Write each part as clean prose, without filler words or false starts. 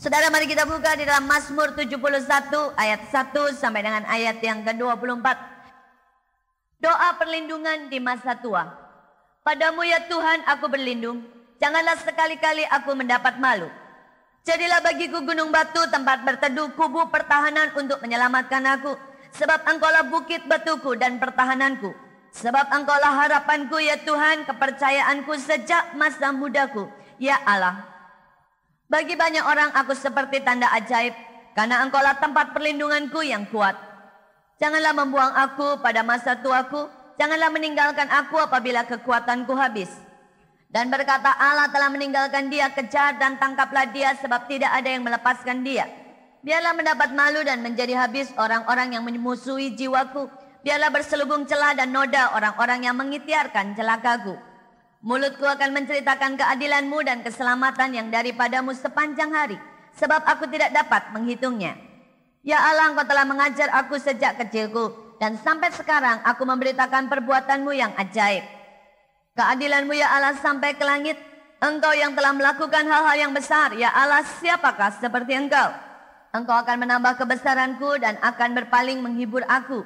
Saudara, mari kita buka di dalam Mazmur 71 ayat 1 sampai dengan ayat yang ke-24. Doa perlindungan di masa tua. Padamu ya Tuhan aku berlindung, janganlah sekali-kali aku mendapat malu. Jadilah bagiku gunung batu, tempat berteduh, kubu pertahanan untuk menyelamatkan aku. Sebab engkaulah bukit batuku dan pertahananku. Sebab engkaulah harapanku ya Tuhan, kepercayaanku sejak masa mudaku. Ya Allah, bagi banyak orang aku seperti tanda ajaib, karena engkaulah tempat perlindunganku yang kuat. Janganlah membuang aku pada masa tuaku, janganlah meninggalkan aku apabila kekuatanku habis. Dan berkata Allah telah meninggalkan dia, kejar dan tangkaplah dia, sebab tidak ada yang melepaskan dia. Biarlah mendapat malu dan menjadi habis orang-orang yang memusuhi jiwaku. Biarlah berselubung celah dan noda orang-orang yang mengikhtiarkan celakaku. Mulutku akan menceritakan keadilanmu dan keselamatan yang daripadamu sepanjang hari, sebab aku tidak dapat menghitungnya. Ya Allah, engkau telah mengajar aku sejak kecilku, dan sampai sekarang aku memberitakan perbuatanmu yang ajaib. Keadilanmu ya Allah sampai ke langit. Engkau yang telah melakukan hal-hal yang besar. Ya Allah, siapakah seperti engkau? Engkau akan menambah kebesaranku dan akan berpaling menghibur aku.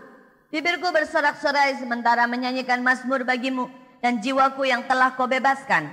Bibirku bersorak-sorai sementara menyanyikan mazmur bagimu, dan jiwaku yang telah kau bebaskan.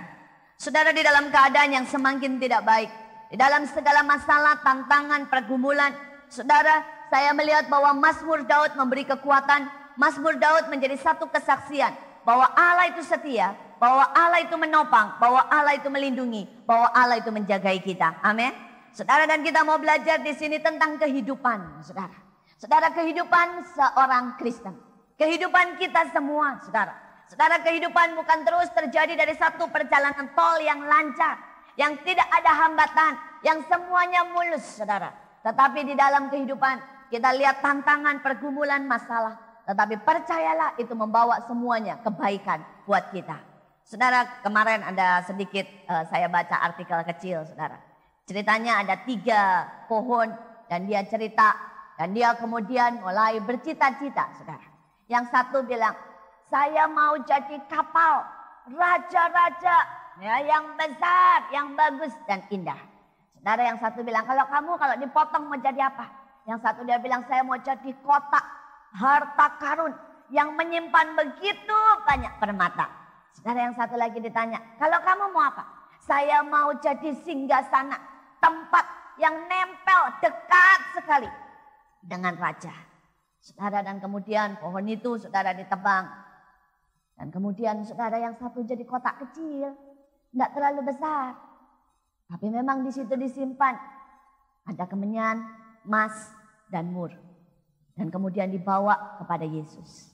Saudara, di dalam keadaan yang semakin tidak baik, di dalam segala masalah, tantangan, pergumulan, saudara, saya melihat bahwa mazmur Daud memberi kekuatan. Mazmur Daud menjadi satu kesaksian bahwa Allah itu setia, bahwa Allah itu menopang, bahwa Allah itu melindungi, bahwa Allah itu menjagai kita. Amin. Saudara, dan kita mau belajar di sini tentang kehidupan, saudara. Saudara, kehidupan seorang Kristen, kehidupan kita semua, saudara. Saudara, kehidupan bukan terus terjadi dari satu perjalanan tol yang lancar, yang tidak ada hambatan, yang semuanya mulus, saudara. Tetapi di dalam kehidupan kita lihat tantangan, pergumulan, masalah. Tetapi percayalah itu membawa semuanya kebaikan buat kita. Saudara, kemarin ada sedikit saya baca artikel kecil, saudara. Ceritanya ada 3 pohon dan dia cerita. Dan dia kemudian mulai bercita-cita, saudara. Yang satu bilang, saya mau jadi kapal raja-raja ya, yang besar, yang bagus dan indah. Saudara, yang satu bilang, kalau dipotong mau jadi apa? Yang satu dia bilang, saya mau jadi kotak harta karun yang menyimpan begitu banyak permata. Saudara, yang satu lagi ditanya, kalau kamu mau apa? Saya mau jadi singgasana, tempat yang nempel dekat sekali dengan raja. Saudara, dan kemudian pohon itu saudara ditebang. Dan kemudian saudara, yang satu jadi kotak kecil, tidak terlalu besar. Tapi memang di situ disimpan ada kemenyan, emas, dan mur. Dan kemudian dibawa kepada Yesus.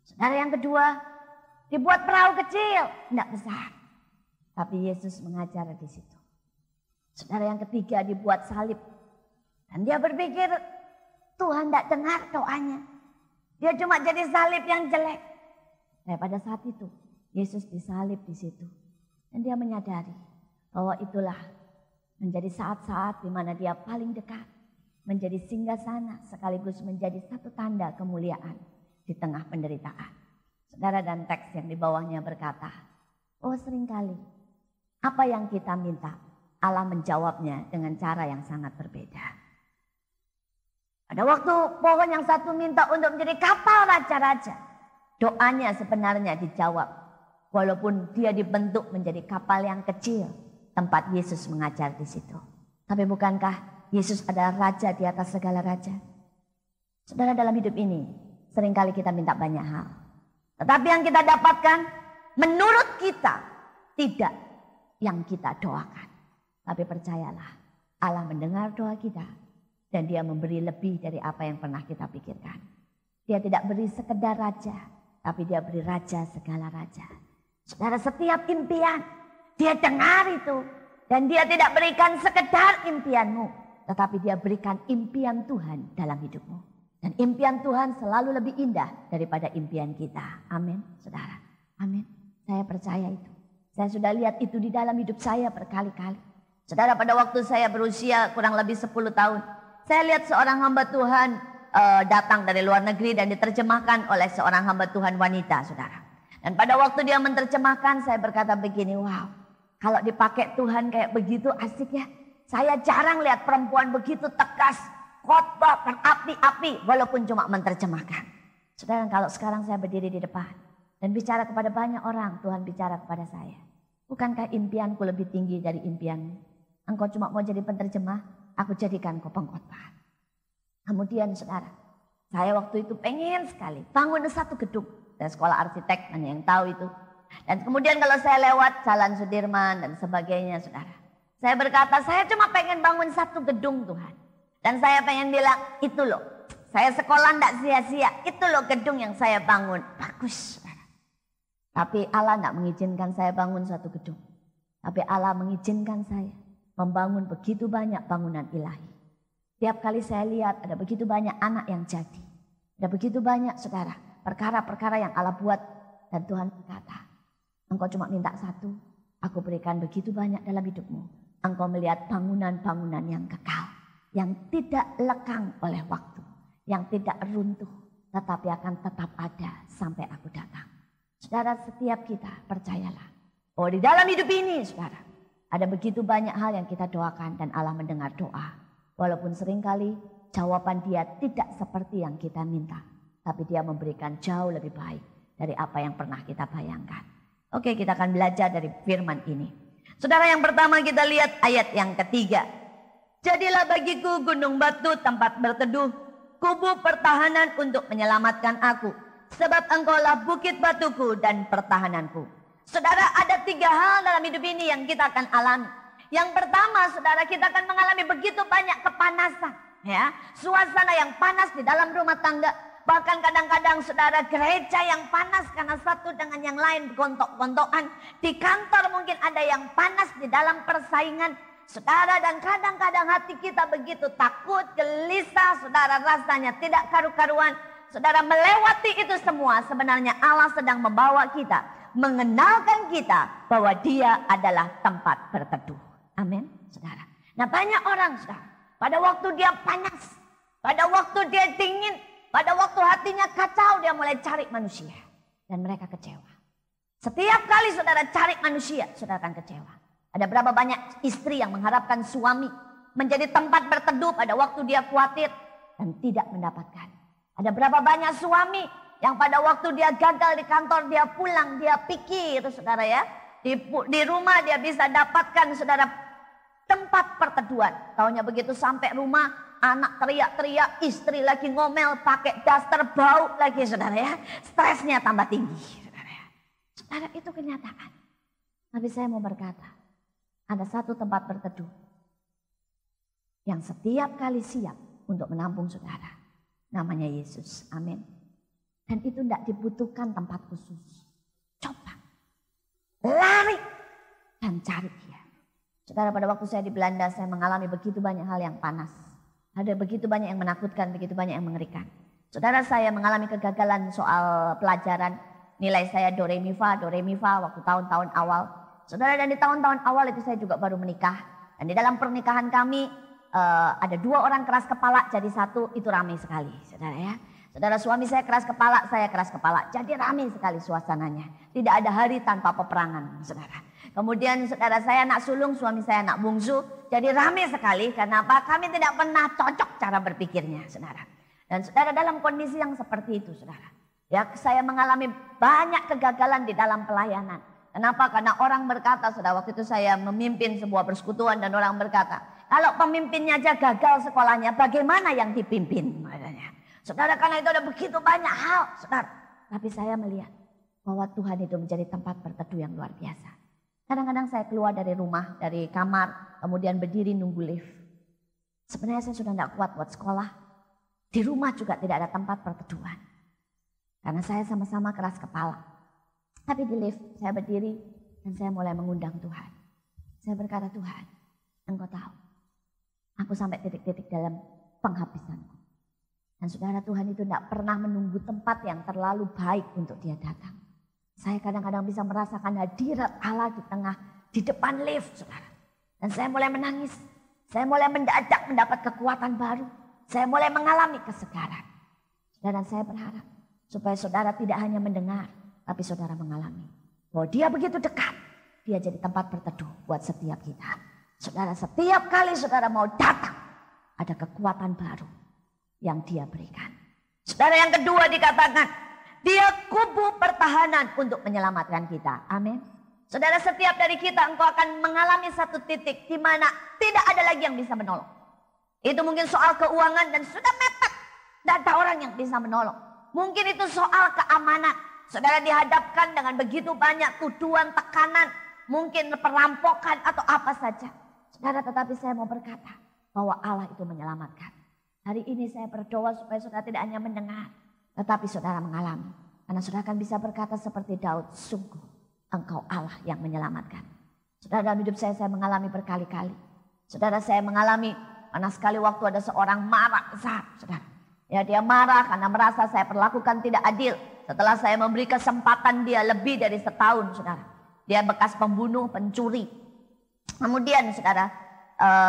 Saudara, yang kedua, dibuat perahu kecil, tidak besar. Tapi Yesus mengajar di situ. Saudara, yang ketiga dibuat salib. Dan dia berpikir, Tuhan tidak dengar doanya. Dia cuma jadi salib yang jelek. Nah, pada saat itu, Yesus disalib di situ. Dan dia menyadari bahwa itulah menjadi saat-saat di mana dia paling dekat. Menjadi singgasana sekaligus menjadi satu tanda kemuliaan di tengah penderitaan. Saudara, dan teks yang di bawahnya berkata, oh seringkali apa yang kita minta Allah menjawabnya dengan cara yang sangat berbeda. Pada waktu pohon yang satu minta untuk menjadi kapal raja-raja, doanya sebenarnya dijawab. Walaupun dia dibentuk menjadi kapal yang kecil, tempat Yesus mengajar di situ. Tapi bukankah Yesus adalah raja di atas segala raja? Saudara, dalam hidup ini seringkali kita minta banyak hal. Tetapi yang kita dapatkan menurut kita tidak yang kita doakan. Tapi percayalah, Allah mendengar doa kita. Dan dia memberi lebih dari apa yang pernah kita pikirkan. Dia tidak beri sekedar raja, tapi dia beri raja segala raja. Saudara, setiap impian dia dengar itu. Dan dia tidak berikan sekedar impianmu, tetapi dia berikan impian Tuhan dalam hidupmu. Dan impian Tuhan selalu lebih indah daripada impian kita. Amin, saudara. Amin. Saya percaya itu. Saya sudah lihat itu di dalam hidup saya berkali-kali. Saudara, pada waktu saya berusia kurang lebih 10 tahun. Saya lihat seorang hamba Tuhan datang dari luar negeri dan diterjemahkan oleh seorang hamba Tuhan wanita, saudara. Dan pada waktu dia menerjemahkan, saya berkata begini, wow. Kalau dipakai Tuhan kayak begitu asik ya. Saya jarang lihat perempuan begitu tegas, khotbah berapi-api walaupun cuma menerjemahkan. Saudara, kalau sekarang saya berdiri di depan dan bicara kepada banyak orang, Tuhan bicara kepada saya. Bukankah impianku lebih tinggi dari impianmu? Engkau cuma mau jadi penerjemah, aku jadikan kau pengkhotbah. Kemudian saudara, saya waktu itu pengen sekali bangun satu gedung. Dan sekolah arsitek, hanya yang tahu itu. Dan kemudian kalau saya lewat Jalan Sudirman dan sebagainya saudara. Saya berkata, saya cuma pengen bangun satu gedung Tuhan. Dan saya pengen bilang, itu loh. Saya sekolah tidak sia-sia, itu loh gedung yang saya bangun. Bagus saudara. Tapi Allah tidak mengizinkan saya bangun satu gedung. Tapi Allah mengizinkan saya membangun begitu banyak bangunan ilahi. Tiap kali saya lihat ada begitu banyak anak yang jadi. Ada begitu banyak saudara, perkara-perkara yang Allah buat. Dan Tuhan berkata, engkau cuma minta satu, aku berikan begitu banyak dalam hidupmu. Engkau melihat bangunan-bangunan yang kekal. Yang tidak lekang oleh waktu. Yang tidak runtuh, tetapi akan tetap ada sampai aku datang. Saudara, setiap kita percayalah. Oh, di dalam hidup ini saudara, ada begitu banyak hal yang kita doakan dan Allah mendengar doa. Walaupun seringkali jawaban dia tidak seperti yang kita minta. Tapi dia memberikan jauh lebih baik dari apa yang pernah kita bayangkan. Oke, kita akan belajar dari firman ini. Saudara, yang pertama kita lihat ayat yang ketiga. Jadilah bagiku gunung batu tempat berteduh, kubu pertahanan untuk menyelamatkan aku. Sebab engkaulah bukit batuku dan pertahananku. Saudara, ada 3 hal dalam hidup ini yang kita akan alami. Yang pertama, saudara, kita akan mengalami begitu banyak kepanasan. Ya, suasana yang panas di dalam rumah tangga. Bahkan kadang-kadang saudara, gereja yang panas karena satu dengan yang lain gontok-gontokan. Di kantor mungkin ada yang panas di dalam persaingan. Saudara, dan kadang-kadang hati kita begitu takut, gelisah. Saudara, rasanya tidak karu-karuan. Saudara, melewati itu semua sebenarnya Allah sedang membawa kita, mengenalkan kita bahwa dia adalah tempat berteduh. Amin, saudara. Nah, banyak orang, saudara, pada waktu dia panas, pada waktu dia dingin, pada waktu hatinya kacau, dia mulai cari manusia. Dan mereka kecewa. Setiap kali saudara cari manusia, saudara akan kecewa. Ada berapa banyak istri yang mengharapkan suami menjadi tempat berteduh pada waktu dia khawatir dan tidak mendapatkan. Ada berapa banyak suami yang pada waktu dia gagal di kantor, dia pulang, dia pikir, saudara ya. Di rumah dia bisa dapatkan, saudara, tempat perteduhan. Taunya begitu sampai rumah, anak teriak-teriak, istri lagi ngomel, pakai daster bau lagi, saudara ya. Stresnya tambah tinggi, saudara ya. Saudara, itu kenyataan. Tapi saya mau berkata, ada satu tempat berteduh yang setiap kali siap untuk menampung saudara. Namanya Yesus, amin. Dan itu tidak dibutuhkan tempat khusus. Coba, lari dan cari dia. Saudara, pada waktu saya di Belanda, saya mengalami begitu banyak hal yang panas. Ada begitu banyak yang menakutkan, begitu banyak yang mengerikan. Saudara, saya mengalami kegagalan soal pelajaran. Nilai saya do re mi fa waktu tahun-tahun awal. Saudara, dan di tahun-tahun awal itu saya juga baru menikah. Dan di dalam pernikahan kami ada 2 orang keras kepala jadi satu, itu ramai sekali, saudara ya. Saudara, suami saya keras kepala, saya keras kepala. Jadi ramai sekali suasananya. Tidak ada hari tanpa peperangan, saudara. Kemudian saudara, saya anak sulung, suami saya anak bungsu. Jadi ramai sekali, karena apa? Kami tidak pernah cocok cara berpikirnya, saudara. Dan saudara, dalam kondisi yang seperti itu, saudara, ya, saya mengalami banyak kegagalan di dalam pelayanan. Kenapa? Karena orang berkata, saudara, waktu itu saya memimpin sebuah persekutuan dan orang berkata, kalau pemimpinnya aja gagal sekolahnya, bagaimana yang dipimpin? Saudara, karena itu ada begitu banyak hal, saudara. Tapi saya melihat bahwa Tuhan itu menjadi tempat berteduh yang luar biasa. Kadang-kadang saya keluar dari rumah, dari kamar, kemudian berdiri nunggu lift. Sebenarnya saya sudah tidak kuat buat sekolah. Di rumah juga tidak ada tempat perteduhan. Karena saya sama-sama keras kepala. Tapi di lift saya berdiri dan saya mulai mengundang Tuhan. Saya berkata, Tuhan, Engkau tahu, aku sampai titik-titik dalam penghabisanku. Dan saudara, Tuhan itu tidak pernah menunggu tempat yang terlalu baik untuk dia datang. Saya kadang-kadang bisa merasakan hadirat Allah di depan lift, saudara. Dan saya mulai menangis. Saya mulai mendadak mendapat kekuatan baru. Saya mulai mengalami kesegaran. Dan saya berharap supaya saudara tidak hanya mendengar, tapi saudara mengalami. Bahwa dia begitu dekat. Dia jadi tempat berteduh buat setiap kita. Saudara, setiap kali saudara mau datang, ada kekuatan baru yang dia berikan. Saudara, yang kedua dikatakan, dia kubu pertahanan untuk menyelamatkan kita. Amin. Saudara, setiap dari kita engkau akan mengalami satu titik di mana tidak ada lagi yang bisa menolong. Itu mungkin soal keuangan dan sudah mepet. Tidak ada orang yang bisa menolong. Mungkin itu soal keamanan. Saudara dihadapkan dengan begitu banyak tuduhan, tekanan. Mungkin perampokan atau apa saja. Saudara, tetapi saya mau berkata bahwa Allah itu menyelamatkan. Hari ini saya berdoa supaya saudara tidak hanya mendengar, tetapi saudara mengalami. Karena saudara akan bisa berkata seperti Daud, sungguh engkau Allah yang menyelamatkan. Saudara, dalam hidup saya mengalami berkali-kali. Saudara, saya mengalami karena sekali waktu ada seorang marah besar, saudara. Ya, dia marah karena merasa saya perlakukan tidak adil. Setelah saya memberi kesempatan dia lebih dari setahun, saudara. Dia bekas pembunuh, pencuri. Kemudian saudara,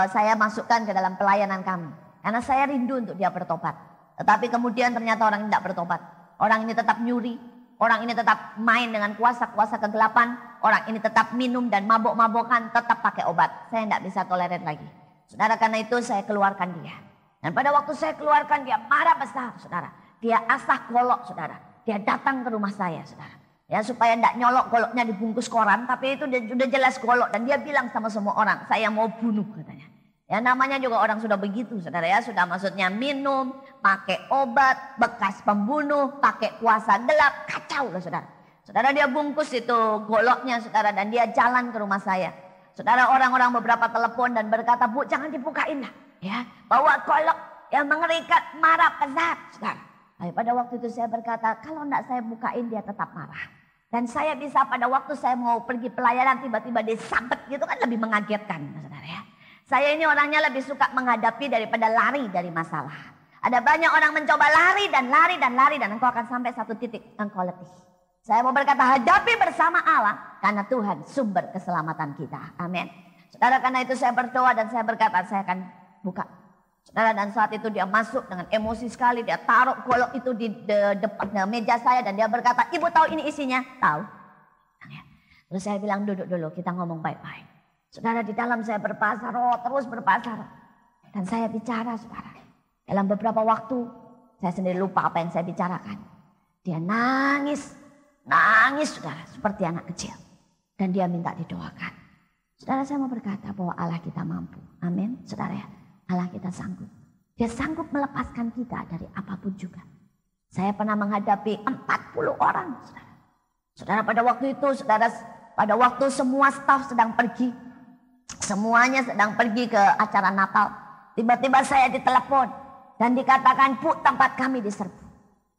saya masukkan ke dalam pelayanan kami. Karena saya rindu untuk dia bertobat. Tetapi kemudian ternyata orang ini tidak bertobat. Orang ini tetap nyuri. Orang ini tetap main dengan kuasa-kuasa kegelapan. Orang ini tetap minum dan mabok-mabokan, tetap pakai obat. Saya tidak bisa tolerir lagi. Saudara, karena itu saya keluarkan dia. Dan pada waktu saya keluarkan dia marah besar, saudara. Dia asah golok, saudara. Dia datang ke rumah saya, saudara. Ya, supaya tidak nyolok goloknya dibungkus koran, tapi itu sudah jelas golok. Dan dia bilang sama semua orang, saya mau bunuh, katanya. Ya, namanya juga orang sudah begitu, saudara ya. Sudah maksudnya minum, pakai obat, bekas pembunuh, pakai kuasa gelap, kacau lah saudara. Saudara, dia bungkus itu goloknya, saudara, dan dia jalan ke rumah saya. Saudara, orang-orang beberapa telepon dan berkata, Bu, jangan dibukain lah. Ya, bawa golok yang mengerikan, marah besar, saudara. Nah, pada waktu itu saya berkata, kalau enggak saya bukain dia tetap marah. Dan saya bisa pada waktu saya mau pergi pelayanan tiba-tiba disabet gitu kan lebih mengagetkan, saudara ya. Saya ini orangnya lebih suka menghadapi daripada lari dari masalah. Ada banyak orang mencoba lari dan lari dan lari dan engkau akan sampai satu titik engkau letih. Saya mau berkata hadapi bersama Allah karena Tuhan sumber keselamatan kita. Amin. Saudara, karena itu saya berdoa dan saya berkata saya akan buka. Saudara, dan saat itu dia masuk dengan emosi sekali. Dia taruh golok itu di depan meja saya dan dia berkata, Ibu tahu ini isinya? Tahu. Terus saya bilang duduk dulu, kita ngomong baik-baik. Saudara, di dalam saya berpasar, terus berpasar. Dan saya bicara, saudara. Dalam beberapa waktu, saya sendiri lupa apa yang saya bicarakan. Dia nangis, saudara, seperti anak kecil. Dan dia minta didoakan. Saudara, saya mau berkata bahwa Allah kita mampu. Amin, saudara ya. Allah kita sanggup. Dia sanggup melepaskan kita dari apapun juga. Saya pernah menghadapi 40 orang, saudara. Saudara, pada waktu itu, saudara, pada waktu semua staf sedang pergi. Semuanya sedang pergi ke acara Natal. Tiba-tiba saya ditelepon dan dikatakan, Bu, tempat kami diserbu.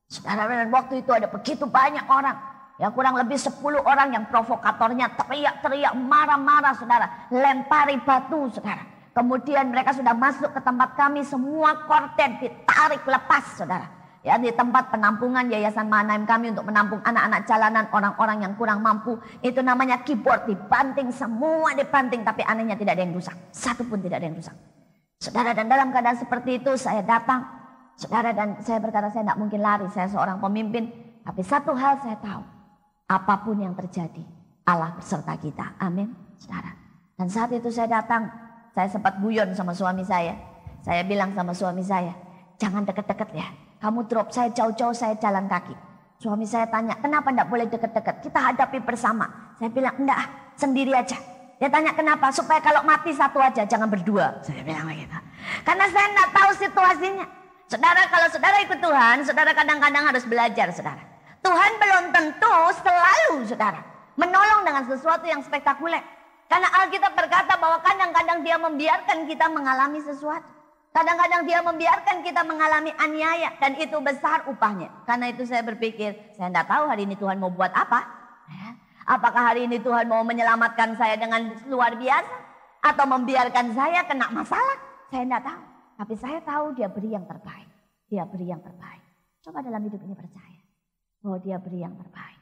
Saudara, dan waktu itu ada begitu banyak orang. Ya, kurang lebih 10 orang yang provokatornya teriak-teriak, marah-marah, saudara. Lempari batu, saudara. Kemudian mereka sudah masuk ke tempat kami, semua korden ditarik lepas, saudara. Ya, di tempat penampungan Yayasan Mahanaim kami untuk menampung anak-anak jalanan, orang-orang yang kurang mampu. Itu namanya keyboard, dibanting, semua dibanting. Tapi anehnya tidak ada yang rusak, satu pun tidak ada yang rusak. Saudara, dan dalam keadaan seperti itu saya datang. Saudara, dan saya berkata saya tidak mungkin lari, saya seorang pemimpin. Tapi satu hal saya tahu, apapun yang terjadi, Allah beserta kita. Amin, saudara. Dan saat itu saya datang, saya sempat guyon sama suami saya. Saya bilang sama suami saya, jangan deket-deket ya. Kamu drop saya jauh-jauh, saya jalan kaki. Suami saya tanya, kenapa enggak boleh deket-deket? Kita hadapi bersama. Saya bilang, enggak, sendiri aja. Dia tanya kenapa? Supaya kalau mati satu aja, jangan berdua. Saya bilang begitu. Karena saya enggak tahu situasinya. Saudara, kalau saudara ikut Tuhan, saudara kadang-kadang harus belajar, saudara. Tuhan belum tentu selalu, saudara, menolong dengan sesuatu yang spektakuler. Karena Alkitab berkata bahwa kadang-kadang dia membiarkan kita mengalami sesuatu. Kadang-kadang dia membiarkan kita mengalami aniaya dan itu besar upahnya. Karena itu saya berpikir, saya tidak tahu hari ini Tuhan mau buat apa. Apakah hari ini Tuhan mau menyelamatkan saya dengan luar biasa atau membiarkan saya kena masalah? Saya tidak tahu. Tapi saya tahu dia beri yang terbaik. Dia beri yang terbaik. Coba dalam hidup ini percaya bahwa dia beri yang terbaik.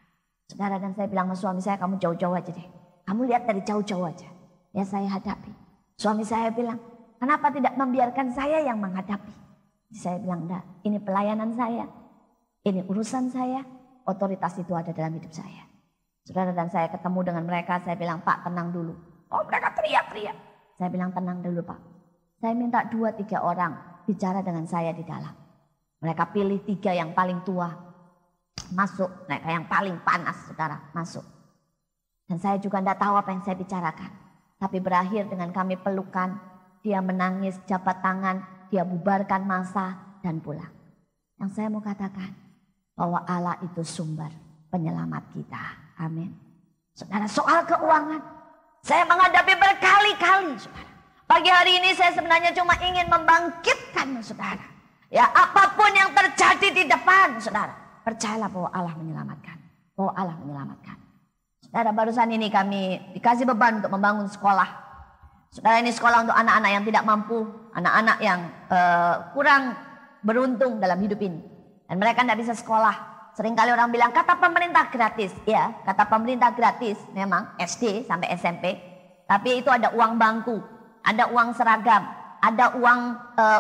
Saudara, dan saya bilang sama suami saya, kamu jauh-jauh aja deh. Kamu lihat dari jauh-jauh aja. Ya, saya hadapi. Suami saya bilang, kenapa tidak membiarkan saya yang menghadapi? Saya bilang, enggak, ini pelayanan saya. Ini urusan saya. Otoritas itu ada dalam hidup saya. Saudara, dan saya ketemu dengan mereka, saya bilang, Pak tenang dulu. Oh, mereka teriak-teriak. Saya bilang tenang dulu Pak. Saya minta 2-3 orang bicara dengan saya di dalam. Mereka pilih 3 yang paling tua. Masuk, mereka yang paling panas saudara, masuk. Dan saya juga tidak tahu apa yang saya bicarakan. Tapi berakhir dengan kami pelukan. Dia menangis, jabat tangan, dia bubarkan massa dan pulang. Yang saya mau katakan bahwa Allah itu sumber penyelamat kita. Amin. Saudara, soal keuangan saya menghadapi berkali-kali saudara. Pagi hari ini saya sebenarnya cuma ingin membangkitkan saudara. Ya apapun yang terjadi di depan saudara. Percayalah bahwa Allah menyelamatkan. Bahwa Allah menyelamatkan. Saudara, barusan ini kami dikasih beban untuk membangun sekolah. Saudara, ini sekolah untuk anak-anak yang tidak mampu. Anak-anak yang kurang beruntung dalam hidup ini. Dan mereka tidak bisa sekolah. Seringkali orang bilang kata pemerintah gratis. Ya, kata pemerintah gratis memang SD sampai SMP. Tapi itu ada uang bangku. Ada uang seragam, ada uang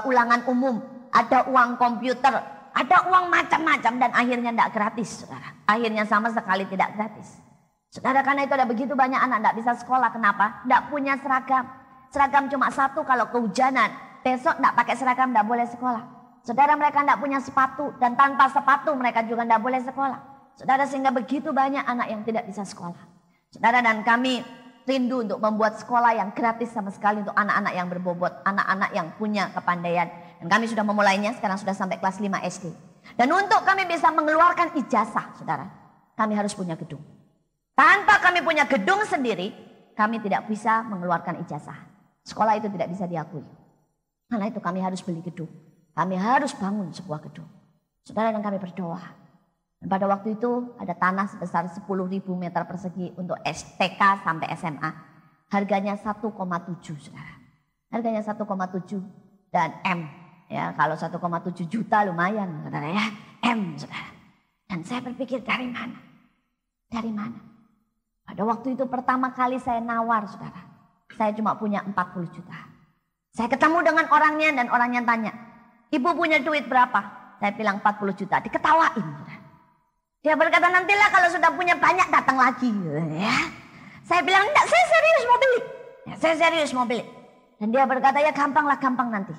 ulangan umum, ada uang komputer, ada uang macam-macam dan akhirnya tidak gratis, saudara. Akhirnya sama sekali tidak gratis. Saudara, karena itu ada begitu banyak anak tidak bisa sekolah. Kenapa? Tidak punya seragam. Seragam cuma 1 kalau kehujanan. Besok tidak pakai seragam tidak boleh sekolah. Saudara, mereka tidak punya sepatu dan tanpa sepatu mereka juga tidak boleh sekolah. Saudara, sehingga begitu banyak anak yang tidak bisa sekolah. Saudara, dan kami rindu untuk membuat sekolah yang gratis sama sekali untuk anak-anak yang berbobot, anak-anak yang punya kepandaian. Dan kami sudah memulainya, sekarang sudah sampai kelas 5 SD. Dan untuk kami bisa mengeluarkan ijazah, saudara, kami harus punya gedung. Tanpa kami punya gedung sendiri, kami tidak bisa mengeluarkan ijazah. Sekolah itu tidak bisa diakui. Karena itu kami harus beli gedung. Kami harus bangun sebuah gedung. Saudara, dan kami berdoa. Dan pada waktu itu ada tanah sebesar 10.000 meter persegi untuk STK sampai SMA. Harganya 1,7 saudara. Harganya 1,7 dan M. Ya, kalau 1,7 juta lumayan saudara ya. M saudara. Dan saya berpikir dari mana? Dari mana? Pada waktu itu pertama kali saya nawar saudara. Saya cuma punya 40 juta. Saya ketemu dengan orangnya dan orangnya tanya. Ibu punya duit berapa? Saya bilang 40 juta. Diketawain saudara. Dia berkata, nantilah kalau sudah punya banyak datang lagi. Ya. Saya bilang, enggak, saya serius mau beli. Ya, saya serius mau beli. Dan dia berkata, ya gampang lah, gampang nanti.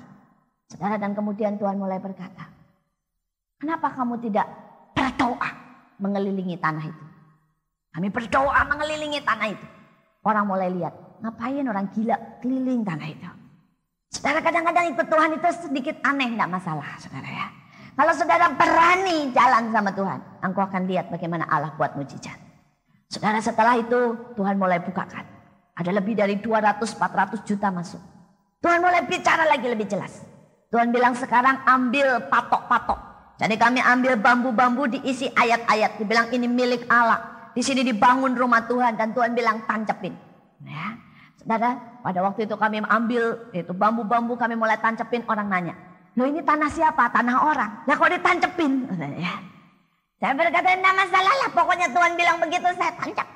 Saudara, dan kemudian Tuhan mulai berkata, kenapa kamu tidak berdoa mengelilingi tanah itu? Kami berdoa mengelilingi tanah itu. Orang mulai lihat, ngapain orang gila keliling tanah itu. Saudara, kadang-kadang ikut Tuhan itu sedikit aneh, enggak masalah saudara ya. Kalau saudara berani jalan sama Tuhan, engkau akan lihat bagaimana Allah buat mujizat. Saudara, setelah itu Tuhan mulai bukakan. Ada lebih dari 200-400 juta masuk. Tuhan mulai bicara lagi lebih jelas. Tuhan bilang sekarang ambil patok-patok. Jadi kami ambil bambu-bambu diisi ayat-ayat. Dibilang ini milik Allah. Di sini dibangun rumah Tuhan dan Tuhan bilang tancepin. Ya. Saudara, pada waktu itu kami ambil itu bambu-bambu, kami mulai tancepin, orang nanya. Loh, ini tanah siapa? Tanah orang. Lah kok ditancepin? Ya. Saya berkata enggak masalah lah. Pokoknya Tuhan bilang begitu, saya tancap.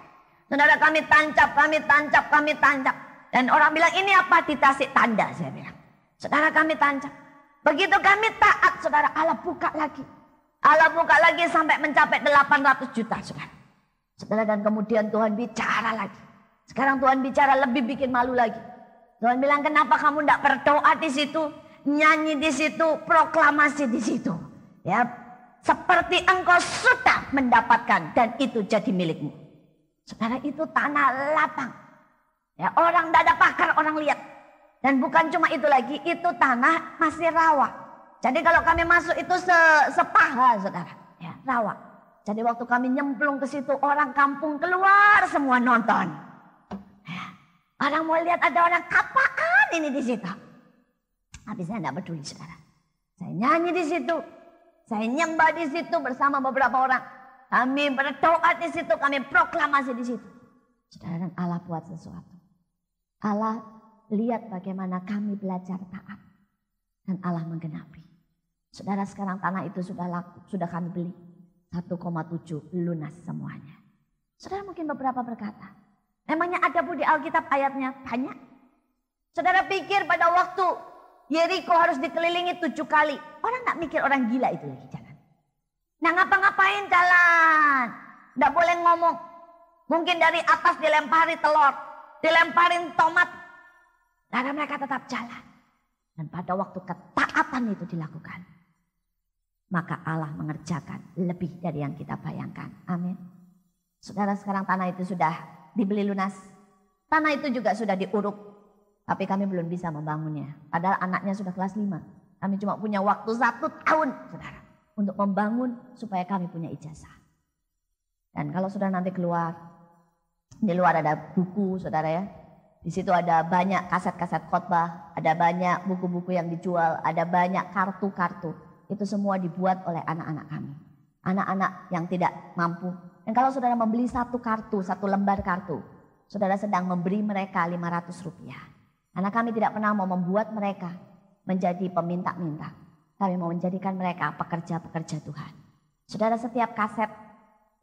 Saudara, kami tancap, kami tancap, kami tancap. Dan orang bilang ini apa? Dikasih tanda, saya bilang. Saudara, kami tancap. Begitu kami taat, saudara, Allah buka lagi. Allah buka lagi sampai mencapai 800 juta, saudara. Saudara, dan kemudian Tuhan bicara lagi. Sekarang Tuhan bicara lebih bikin malu lagi. Tuhan bilang, kenapa kamu enggak berdoa di situ? Nyanyi di situ, proklamasi di situ. Ya, seperti engkau sudah mendapatkan dan itu jadi milikmu. Saudara, itu tanah lapang. Ya, orang tidak ada pakar, orang lihat. Dan bukan cuma itu lagi, itu tanah masih rawa. Jadi kalau kami masuk itu sepaha, saudara. Ya, rawa. Jadi waktu kami nyemplung ke situ, orang kampung keluar semua nonton. Ya, orang mau lihat ada orang kapaan ini di situ. Tapi saya tidak peduli saudara. Saya nyanyi di situ. Saya nyembah di situ bersama beberapa orang. Kami berdoa di situ. Kami proklamasi di situ. Saudara, dan Allah buat sesuatu. Allah lihat bagaimana kami belajar taat. Dan Allah menggenapi. Saudara, sekarang tanah itu sudah laku. Sudah kami beli. 1,7 lunas semuanya. Saudara, mungkin beberapa berkata. Emangnya ada Bu di Alkitab ayatnya? Banyak. Saudara pikir pada waktu Yeriko harus dikelilingi 7 kali. Orang gak mikir orang gila itu lagi jalan. Nah, ngapa-ngapain jalan. Gak boleh ngomong. Mungkin dari atas dilempari telur. Dilemparin tomat. Saudara, mereka tetap jalan. Dan pada waktu ketaatan itu dilakukan, maka Allah mengerjakan lebih dari yang kita bayangkan. Amin. Saudara, sekarang tanah itu sudah dibeli lunas. Tanah itu juga sudah diuruk. Tapi kami belum bisa membangunnya. Padahal anaknya sudah kelas 5. Kami cuma punya waktu 1 tahun, saudara, untuk membangun supaya kami punya ijazah. Dan kalau sudah nanti keluar, di luar ada buku, saudara ya. Di situ ada banyak kaset-kaset khotbah, ada banyak buku-buku yang dijual, ada banyak kartu-kartu. Itu semua dibuat oleh anak-anak kami. Anak-anak yang tidak mampu. Dan kalau saudara membeli 1 kartu, 1 lembar kartu, saudara sedang memberi mereka Rp500. Karena kami tidak pernah mau membuat mereka menjadi peminta-minta. Kami mau menjadikan mereka pekerja-pekerja Tuhan. Saudara, setiap kaset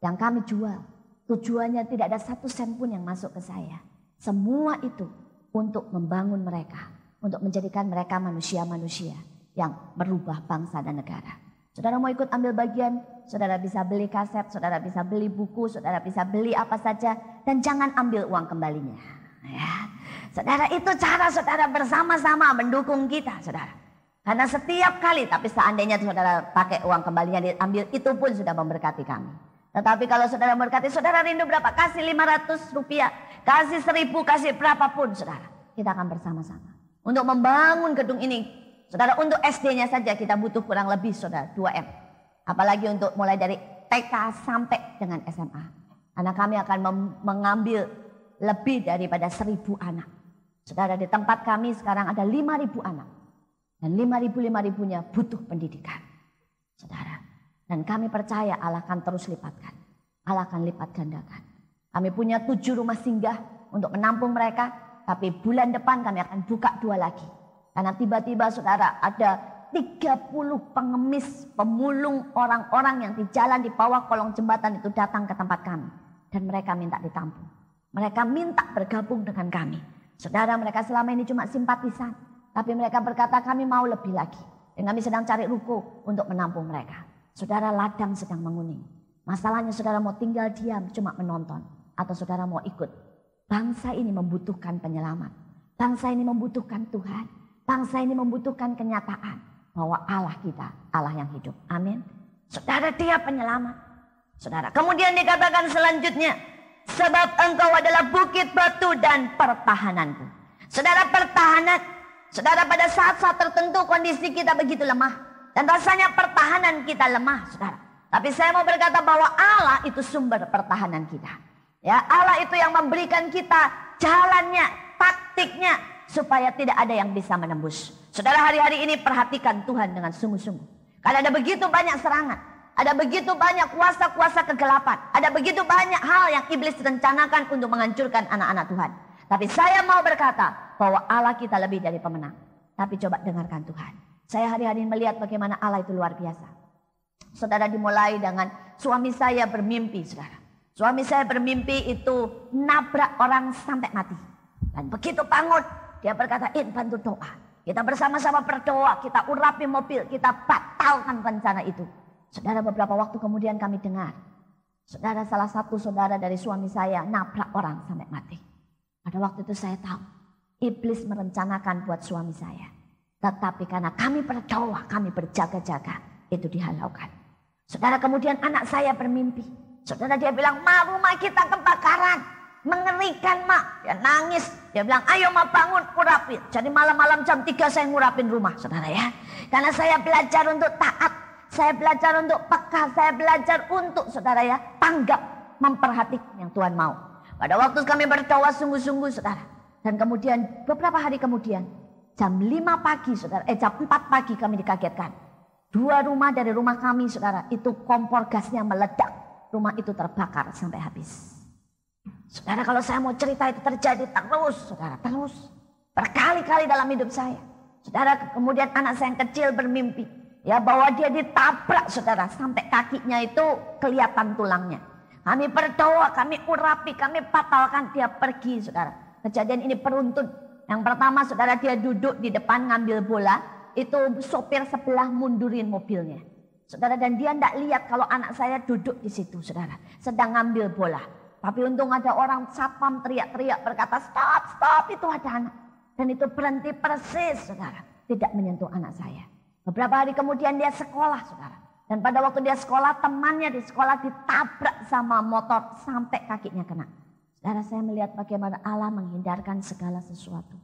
yang kami jual, tujuannya tidak ada 1 sen pun yang masuk ke saya. Semua itu untuk membangun mereka, untuk menjadikan mereka manusia-manusia yang merubah bangsa dan negara. Saudara mau ikut ambil bagian, saudara bisa beli kaset, saudara bisa beli buku, saudara bisa beli apa saja, dan jangan ambil uang kembalinya. Ya. Saudara, itu cara saudara bersama-sama mendukung kita, saudara. Karena setiap kali, tapi seandainya saudara pakai uang kembalinya diambil, itu pun sudah memberkati kami. Tetapi kalau saudara memberkati, saudara rindu berapa? Kasih Rp500, kasih 1.000, kasih berapapun, saudara. Kita akan bersama-sama untuk membangun gedung ini. Saudara, untuk SD-nya saja kita butuh kurang lebih, saudara, 2M. Apalagi untuk mulai dari TK sampai dengan SMA. Karena kami akan mengambil lebih daripada 1.000 anak. Saudara, di tempat kami sekarang ada 5.000 anak. Dan 5.000-5.000-nya butuh pendidikan. Saudara, dan kami percaya Allah akan terus lipatkan. Allah akan lipat gandakan. Kami punya 7 rumah singgah untuk menampung mereka. Tapi bulan depan kami akan buka 2 lagi. Karena tiba-tiba saudara ada 30 pengemis, pemulung, orang-orang yang di jalan di bawah kolong jembatan itu datang ke tempat kami. Dan mereka minta ditampung. Mereka minta bergabung dengan kami. Saudara, mereka selama ini cuma simpatisan. Tapi mereka berkata kami mau lebih lagi. Dan kami sedang cari ruko untuk menampung mereka. Saudara, ladang sedang menguning. Masalahnya saudara mau tinggal diam cuma menonton. Atau saudara mau ikut. Bangsa ini membutuhkan penyelamat. Bangsa ini membutuhkan Tuhan. Bangsa ini membutuhkan kenyataan bahwa Allah kita, Allah yang hidup. Amin. Saudara, dia penyelamat. Saudara, kemudian dikatakan selanjutnya, sebab engkau adalah bukit batu dan pertahananku. Saudara, pertahanan. Saudara, pada saat-saat tertentu kondisi kita begitu lemah. Dan rasanya pertahanan kita lemah, saudara. Tapi saya mau berkata bahwa Allah itu sumber pertahanan kita. Ya, Allah itu yang memberikan kita jalannya, taktiknya, supaya tidak ada yang bisa menembus. Saudara, hari-hari ini perhatikan Tuhan dengan sungguh-sungguh. Karena ada begitu banyak serangan. Ada begitu banyak kuasa-kuasa kegelapan. Ada begitu banyak hal yang iblis rencanakan untuk menghancurkan anak-anak Tuhan. Tapi saya mau berkata bahwa Allah kita lebih dari pemenang. Tapi coba dengarkan Tuhan. Saya hari-hari ini melihat bagaimana Allah itu luar biasa. Saudara, dimulai dengan suami saya bermimpi, saudara. Suami saya bermimpi itu nabrak orang sampai mati. Dan begitu bangun, dia berkata, bantu doa. Kita bersama-sama berdoa, kita urapi mobil, kita batalkan rencana itu. Saudara, beberapa waktu kemudian kami dengar. Saudara, salah satu saudara dari suami saya nabrak orang sampai mati. Pada waktu itu saya tahu, iblis merencanakan buat suami saya. Tetapi karena kami berdoa, kami berjaga-jaga, itu dihalaukan. Saudara, kemudian anak saya bermimpi. Saudara, dia bilang, Ma, rumah kita kebakaran. Mengerikan, Mak. Dia nangis. Dia bilang, ayo Ma, bangun, urapin. Jadi malam-malam jam 3 saya ngurapin rumah, saudara ya. Karena saya belajar untuk taat. Saya belajar untuk peka. Saya belajar untuk, saudara ya, tanggap, memperhatikan yang Tuhan mau. Pada waktu kami berdoa sungguh-sungguh, saudara. Dan kemudian beberapa hari kemudian, jam 5 pagi, saudara. Jam 4 pagi kami dikagetkan. 2 rumah dari rumah kami, saudara, itu kompor gasnya meledak. Rumah itu terbakar sampai habis. Saudara, kalau saya mau cerita itu terjadi terus, saudara, terus. Berkali-kali dalam hidup saya. Saudara, kemudian anak saya yang kecil bermimpi. Ya, bahwa dia ditabrak, saudara, sampai kakinya itu kelihatan tulangnya. Kami berdoa, kami urapi, kami batalkan, dia pergi, saudara. Kejadian ini beruntun. Yang pertama, saudara, dia duduk di depan ngambil bola. Itu sopir sebelah mundurin mobilnya. Saudara, dan dia tidak lihat kalau anak saya duduk di situ, saudara. Sedang ngambil bola. Tapi untung ada orang satpam teriak-teriak berkata, stop, stop, itu ada anak. Dan itu berhenti persis, saudara. Tidak menyentuh anak saya. Beberapa hari kemudian dia sekolah, saudara. Dan pada waktu dia sekolah, temannya di sekolah ditabrak sama motor sampai kakinya kena. Saudara, saya melihat bagaimana Allah menghindarkan segala sesuatu.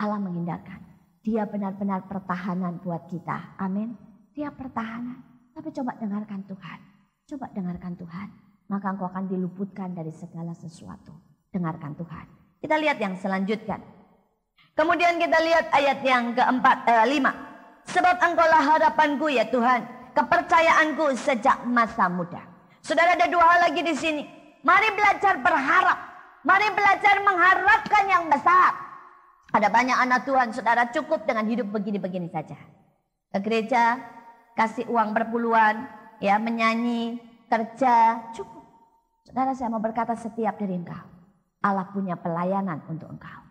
Allah menghindarkan. Dia benar-benar pertahanan buat kita. Amin. Dia pertahanan. Tapi coba dengarkan Tuhan. Coba dengarkan Tuhan. Maka engkau akan diluputkan dari segala sesuatu. Dengarkan Tuhan. Kita lihat yang selanjutnya. Kemudian kita lihat ayat yang lima. Sebab engkaulah harapanku ya Tuhan. Kepercayaanku sejak masa muda. Saudara, ada dua hal lagi di sini. Mari belajar berharap. Mari belajar mengharapkan yang besar. Ada banyak anak Tuhan, saudara, cukup dengan hidup begini-begini saja. Ke gereja, kasih uang berpuluhan, ya, menyanyi, kerja, cukup. Saudara, saya mau berkata setiap dari engkau, Allah punya pelayanan untuk engkau.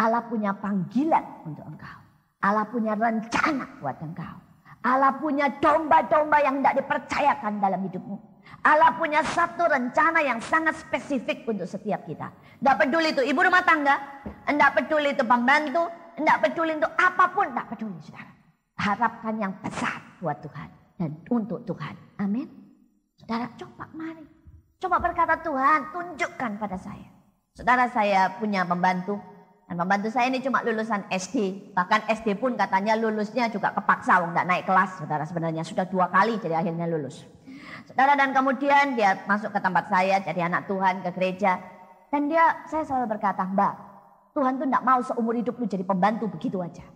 Allah punya panggilan untuk engkau. Allah punya rencana buat engkau. Allah punya domba-domba yang tidak dipercayakan dalam hidupmu. Allah punya satu rencana yang sangat spesifik untuk setiap kita. Tidak peduli itu ibu rumah tangga, tidak peduli itu pembantu, tidak peduli itu apapun, tidak peduli, saudara. Harapkan yang besar buat Tuhan dan untuk Tuhan. Amin. Saudara, coba mari. Coba berkata, Tuhan, tunjukkan pada saya. Saudara, saya punya pembantu. Dan pembantu saya ini cuma lulusan SD. Bahkan SD pun katanya lulusnya juga kepaksa, tidak naik kelas. Saudara, sebenarnya sudah 2 kali jadi akhirnya lulus. Saudara, dan kemudian dia masuk ke tempat saya jadi anak Tuhan ke gereja. Dan saya selalu berkata, Mbak, Tuhan tuh tidak mau seumur hidup lu jadi pembantu begitu aja.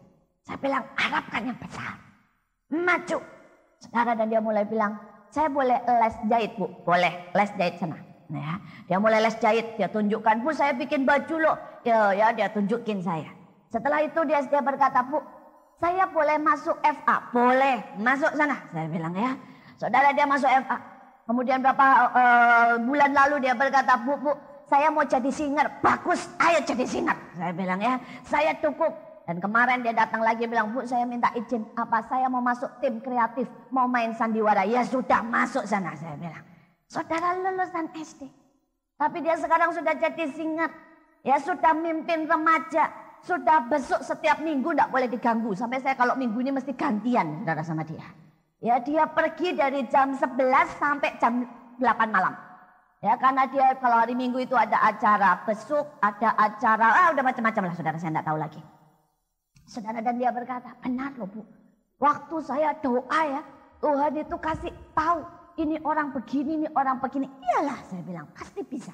Saya bilang, harapkan yang besar. Maju. Saudara, dan dia mulai bilang, saya boleh les jahit, Bu? Boleh, les jahit sana. Nah, ya. Dia mulai les jahit, dia tunjukkan, Bu, saya bikin baju loh. Ya, dia tunjukin saya. Setelah itu dia berkata, Bu, saya boleh masuk FA? Boleh, masuk sana. Saya bilang, ya. Saudara, dia masuk FA. Kemudian berapa bulan lalu dia berkata, Bu, saya mau jadi singer. Bagus, ayo jadi singer. Saya bilang, ya, saya cukup. Dan kemarin dia datang lagi bilang, Bu, saya minta izin. Apa saya mau masuk tim kreatif, mau main sandiwara? Ya sudah, masuk sana. Saya bilang. Saudara, lulusan SD. Tapi dia sekarang sudah jadi singer. Ya, sudah mimpin remaja. Sudah besok setiap minggu tidak boleh diganggu. Sampai saya kalau minggu ini mesti gantian, saudara, sama dia. Ya, dia pergi dari jam 11 sampai jam 8 malam. Ya, karena dia kalau hari Minggu itu ada acara besuk, ada acara, udah macam-macam lah, saudara, saya tidak tahu lagi. Saudara, dan dia berkata, benar loh, Bu. Waktu saya doa ya, Tuhan itu kasih tahu, ini orang begini, ini orang begini. Iyalah, saya bilang, pasti bisa.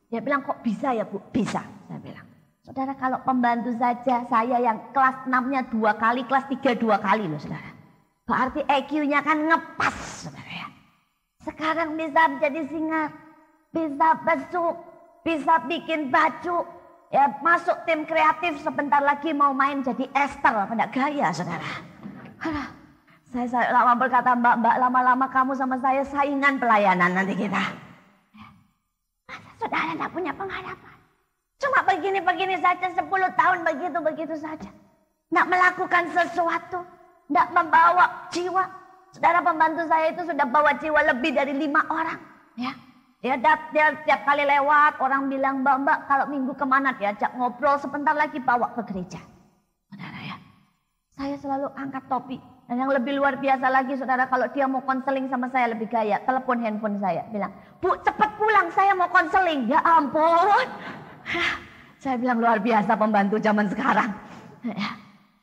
Dia bilang, kok bisa ya, Bu? Bisa, saya bilang. Saudara, kalau pembantu saja, saya yang kelas 6-nya 2 kali, kelas 3 2 kali loh, saudara. Berarti EQ-nya kan ngepas, saudara ya. Sekarang bisa menjadi singer, bisa besuk, bisa bikin baju, ya masuk tim kreatif, sebentar lagi mau main jadi Esther, pada gaya, saudara. Saya lama berkata, Mbak, lama-lama kamu sama saya saingan pelayanan nanti kita. Masa saudara tidak punya pengharapan? Cuma begini-begini saja, 10 tahun begitu-begitu saja. Tidak melakukan sesuatu, tidak membawa jiwa. Saudara, pembantu saya itu sudah bawa jiwa lebih dari 5 orang. Ya, dia tiap kali lewat, orang bilang, Mbak, kalau minggu kemana diajak ngobrol, sebentar lagi bawa ke gereja. Saudara ya, saya selalu angkat topi. Dan yang lebih luar biasa lagi, saudara, kalau dia mau konseling sama saya lebih gaya, telepon handphone saya, bilang, Bu, cepat pulang, saya mau konseling. Ya ampun. Saya bilang, luar biasa pembantu zaman sekarang.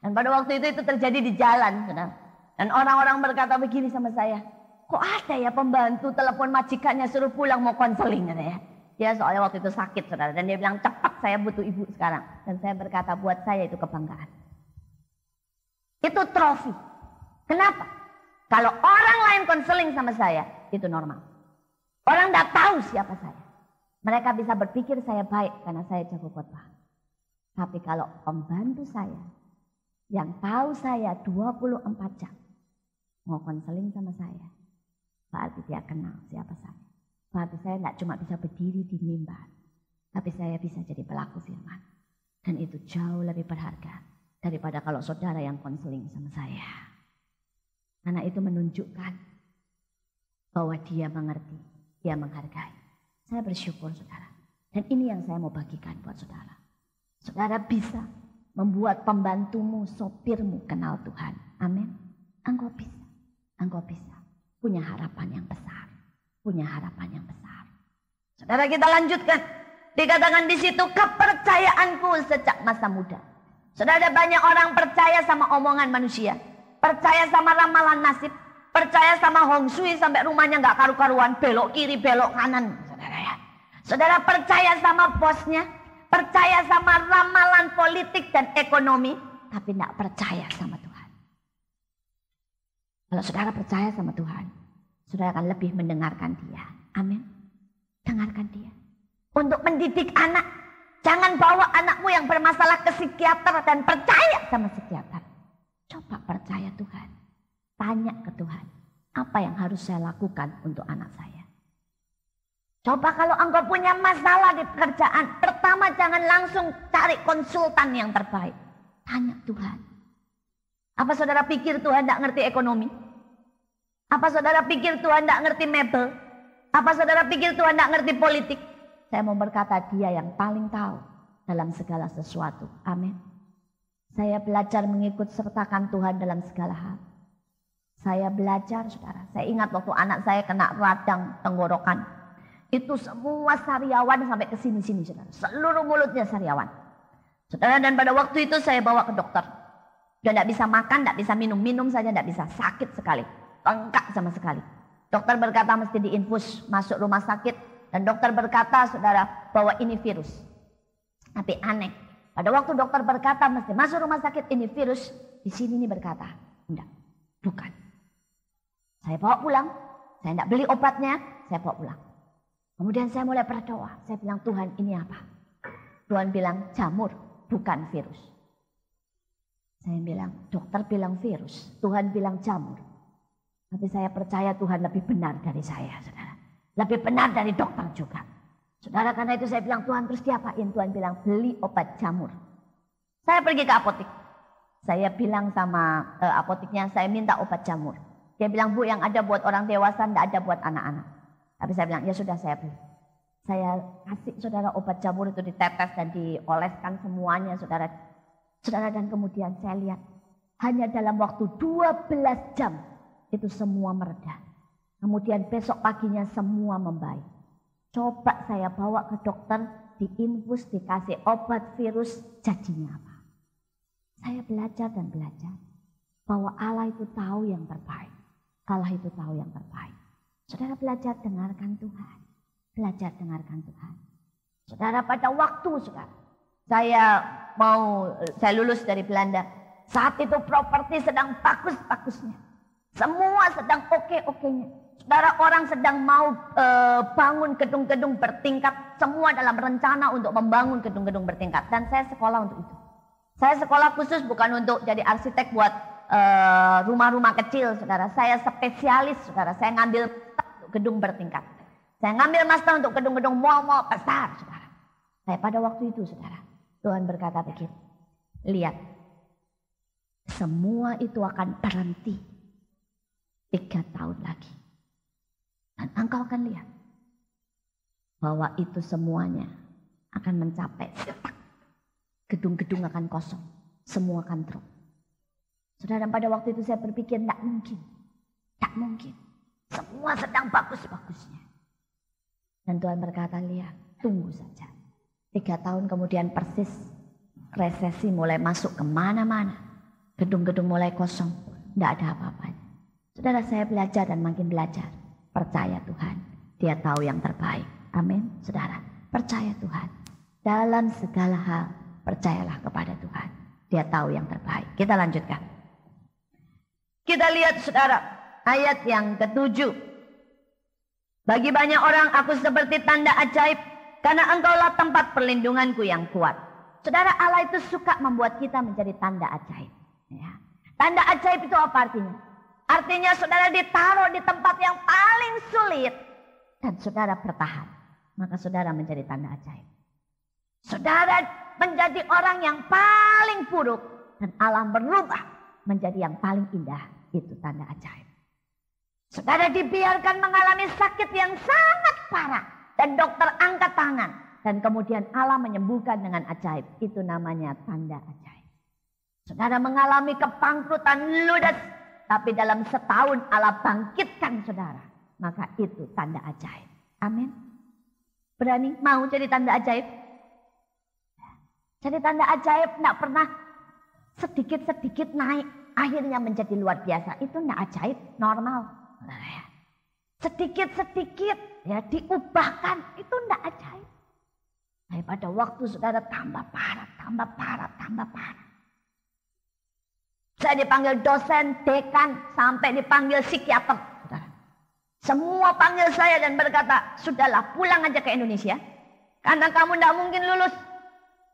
Dan pada waktu itu terjadi di jalan, saudara. Dan orang-orang berkata begini sama saya, kok ada ya pembantu telepon majikannya suruh pulang mau konseling, ya. Dia soalnya waktu itu sakit, saudara. Dan dia bilang, cepat, saya butuh ibu sekarang. Dan saya berkata, buat saya itu kebanggaan. Itu trofi. Kenapa? Kalau orang lain konseling sama saya, itu normal. Orang tidak tahu siapa saya. Mereka bisa berpikir saya baik karena saya jago khotbah. Tapi kalau pembantu saya, yang tahu saya 24 jam, mau konseling sama saya, berarti dia kenal siapa saya. Berarti saya tidak cuma bisa berdiri di mimbar, tapi saya bisa jadi pelaku firman. Dan itu jauh lebih berharga daripada kalau saudara yang konseling sama saya. Karena itu menunjukkan bahwa dia mengerti, dia menghargai. Saya bersyukur, saudara. Dan ini yang saya mau bagikan buat saudara. Saudara bisa Membuat pembantumu, sopirmu kenal Tuhan. Amin. Engkau bisa. Engkau bisa. Punya harapan yang besar. Punya harapan yang besar. Saudara, kita lanjutkan. Dikatakan di situ, kepercayaanku sejak masa muda. Saudara, ada banyak orang percaya sama omongan manusia. Percaya sama ramalan nasib. Percaya sama Hong Shui sampai rumahnya nggak karu-karuan. Belok kiri, belok kanan. Saudara ya. Saudara percaya sama bosnya. Percaya sama ramalan politik dan ekonomi. Tapi nggak percaya sama Tuhan. Kalau saudara percaya sama Tuhan, saudara akan lebih mendengarkan Dia. Amin. Dengarkan Dia. Untuk mendidik anak, jangan bawa anakmu yang bermasalah ke psikiater dan percaya sama psikiater. Coba percaya Tuhan. Tanya ke Tuhan, apa yang harus saya lakukan untuk anak saya? Coba kalau engkau punya masalah di pekerjaan, pertama jangan langsung cari konsultan yang terbaik. Tanya Tuhan. Apa saudara pikir Tuhan tidak ngerti ekonomi? Apa saudara pikir Tuhan tidak ngerti mebel? Apa saudara pikir Tuhan tidak ngerti politik? Saya mau berkata, Dia yang paling tahu dalam segala sesuatu. Amin. Saya belajar mengikut sertakan Tuhan dalam segala hal. Saya belajar, saudara. Saya ingat waktu anak saya kena radang tenggorokan. Itu semua sariawan sampai ke sini-sini, saudara. Seluruh mulutnya sariawan. Saudara, dan pada waktu itu saya bawa ke dokter. Dia tidak bisa makan, tidak bisa minum. Minum saja tidak bisa. Sakit sekali. Bengkak sama sekali. Dokter berkata mesti diinfus masuk rumah sakit. Dan dokter berkata, saudara, bahwa ini virus. Tapi aneh. Pada waktu dokter berkata mesti masuk rumah sakit, ini virus. Di sini ini berkata, enggak, bukan. Saya bawa pulang, saya tidak beli obatnya, saya bawa pulang. Kemudian saya mulai berdoa, saya bilang, Tuhan ini apa? Tuhan bilang jamur, bukan virus. Saya bilang, dokter bilang virus, Tuhan bilang jamur. Tapi saya percaya Tuhan lebih benar dari saya, saudara. Lebih benar dari dokter juga. Saudara, karena itu saya bilang, Tuhan terus diapain? Tuhan bilang, beli obat jamur. Saya pergi ke apotek. Saya bilang sama apoteknya, saya minta obat jamur. Dia bilang, Bu, yang ada buat orang dewasa, tidak ada buat anak-anak. Tapi saya bilang, ya sudah, saya beli. Saya kasih saudara obat jamur itu ditetes dan dioleskan semuanya, saudara. Saudara, dan kemudian saya lihat, hanya dalam waktu 12 jam, itu semua mereda. Kemudian besok paginya semua membaik. Coba saya bawa ke dokter, diinfus, dikasih obat virus, jadinya apa? Saya belajar dan belajar bahwa Allah itu tahu yang terbaik. Allah itu tahu yang terbaik. Saudara, belajar dengarkan Tuhan. Belajar dengarkan Tuhan. Saudara, pada waktu saudara, saya lulus dari Belanda. Saat itu properti sedang bagus-bagusnya. Semua sedang oke-okenya. Saudara, orang sedang mau bangun gedung-gedung bertingkat. Semua dalam rencana untuk membangun gedung-gedung bertingkat. Dan saya sekolah untuk itu. Saya sekolah khusus bukan untuk jadi arsitek buat rumah-rumah kecil, saudara. Saya spesialis, saudara. Saya ngambil gedung bertingkat. Saya ngambil master untuk gedung-gedung mall-mall besar, saudara. Saya pada waktu itu, saudara, Tuhan berkata begini, lihat, semua itu akan berhenti 3 tahun lagi. Dan engkau akan lihat bahwa itu semuanya akan mencapai setak. Gedung-gedung akan kosong, semua akan drop. Saudara, pada waktu itu saya berpikir tidak mungkin. Tak mungkin. Semua sedang bagus-bagusnya. Dan Tuhan berkata, lihat, tunggu saja. 3 tahun kemudian persis resesi mulai masuk kemana-mana. Gedung-gedung mulai kosong. Tidak ada apa-apanya. Saudara, saya belajar dan makin belajar. Percaya Tuhan. Dia tahu yang terbaik. Amin. Saudara, percaya Tuhan. Dalam segala hal, percayalah kepada Tuhan. Dia tahu yang terbaik. Kita lanjutkan. Kita lihat, saudara, ayat yang ke-7. Bagi banyak orang aku seperti tanda ajaib, karena engkaulah tempat perlindunganku yang kuat. Saudara, Allah itu suka membuat kita menjadi tanda ajaib. Ya. Tanda ajaib itu apa artinya? Artinya saudara ditaruh di tempat yang paling sulit. Dan saudara bertahan. Maka saudara menjadi tanda ajaib. Saudara menjadi orang yang paling buruk. Dan Allah berubah menjadi yang paling indah. Itu tanda ajaib. Saudara dibiarkan mengalami sakit yang sangat parah. Dan dokter angkat tangan. Dan kemudian Allah menyembuhkan dengan ajaib. Itu namanya tanda ajaib. Saudara mengalami kebangkrutan ludes. Tapi dalam setahun Allah bangkitkan saudara. Maka itu tanda ajaib. Amin. Berani mau jadi tanda ajaib? Jadi tanda ajaib tidak pernah sedikit-sedikit naik. Akhirnya menjadi luar biasa. Itu tidak ajaib, normal. Sedikit-sedikit ya diubahkan. Itu tidak ajaib. Nah, pada waktu saudara tambah parah, tambah parah, tambah parah. Saya dipanggil dosen, dekan, sampai dipanggil psikiater. Saudara. Semua panggil saya dan berkata, sudahlah pulang aja ke Indonesia. Karena kamu tidak mungkin lulus.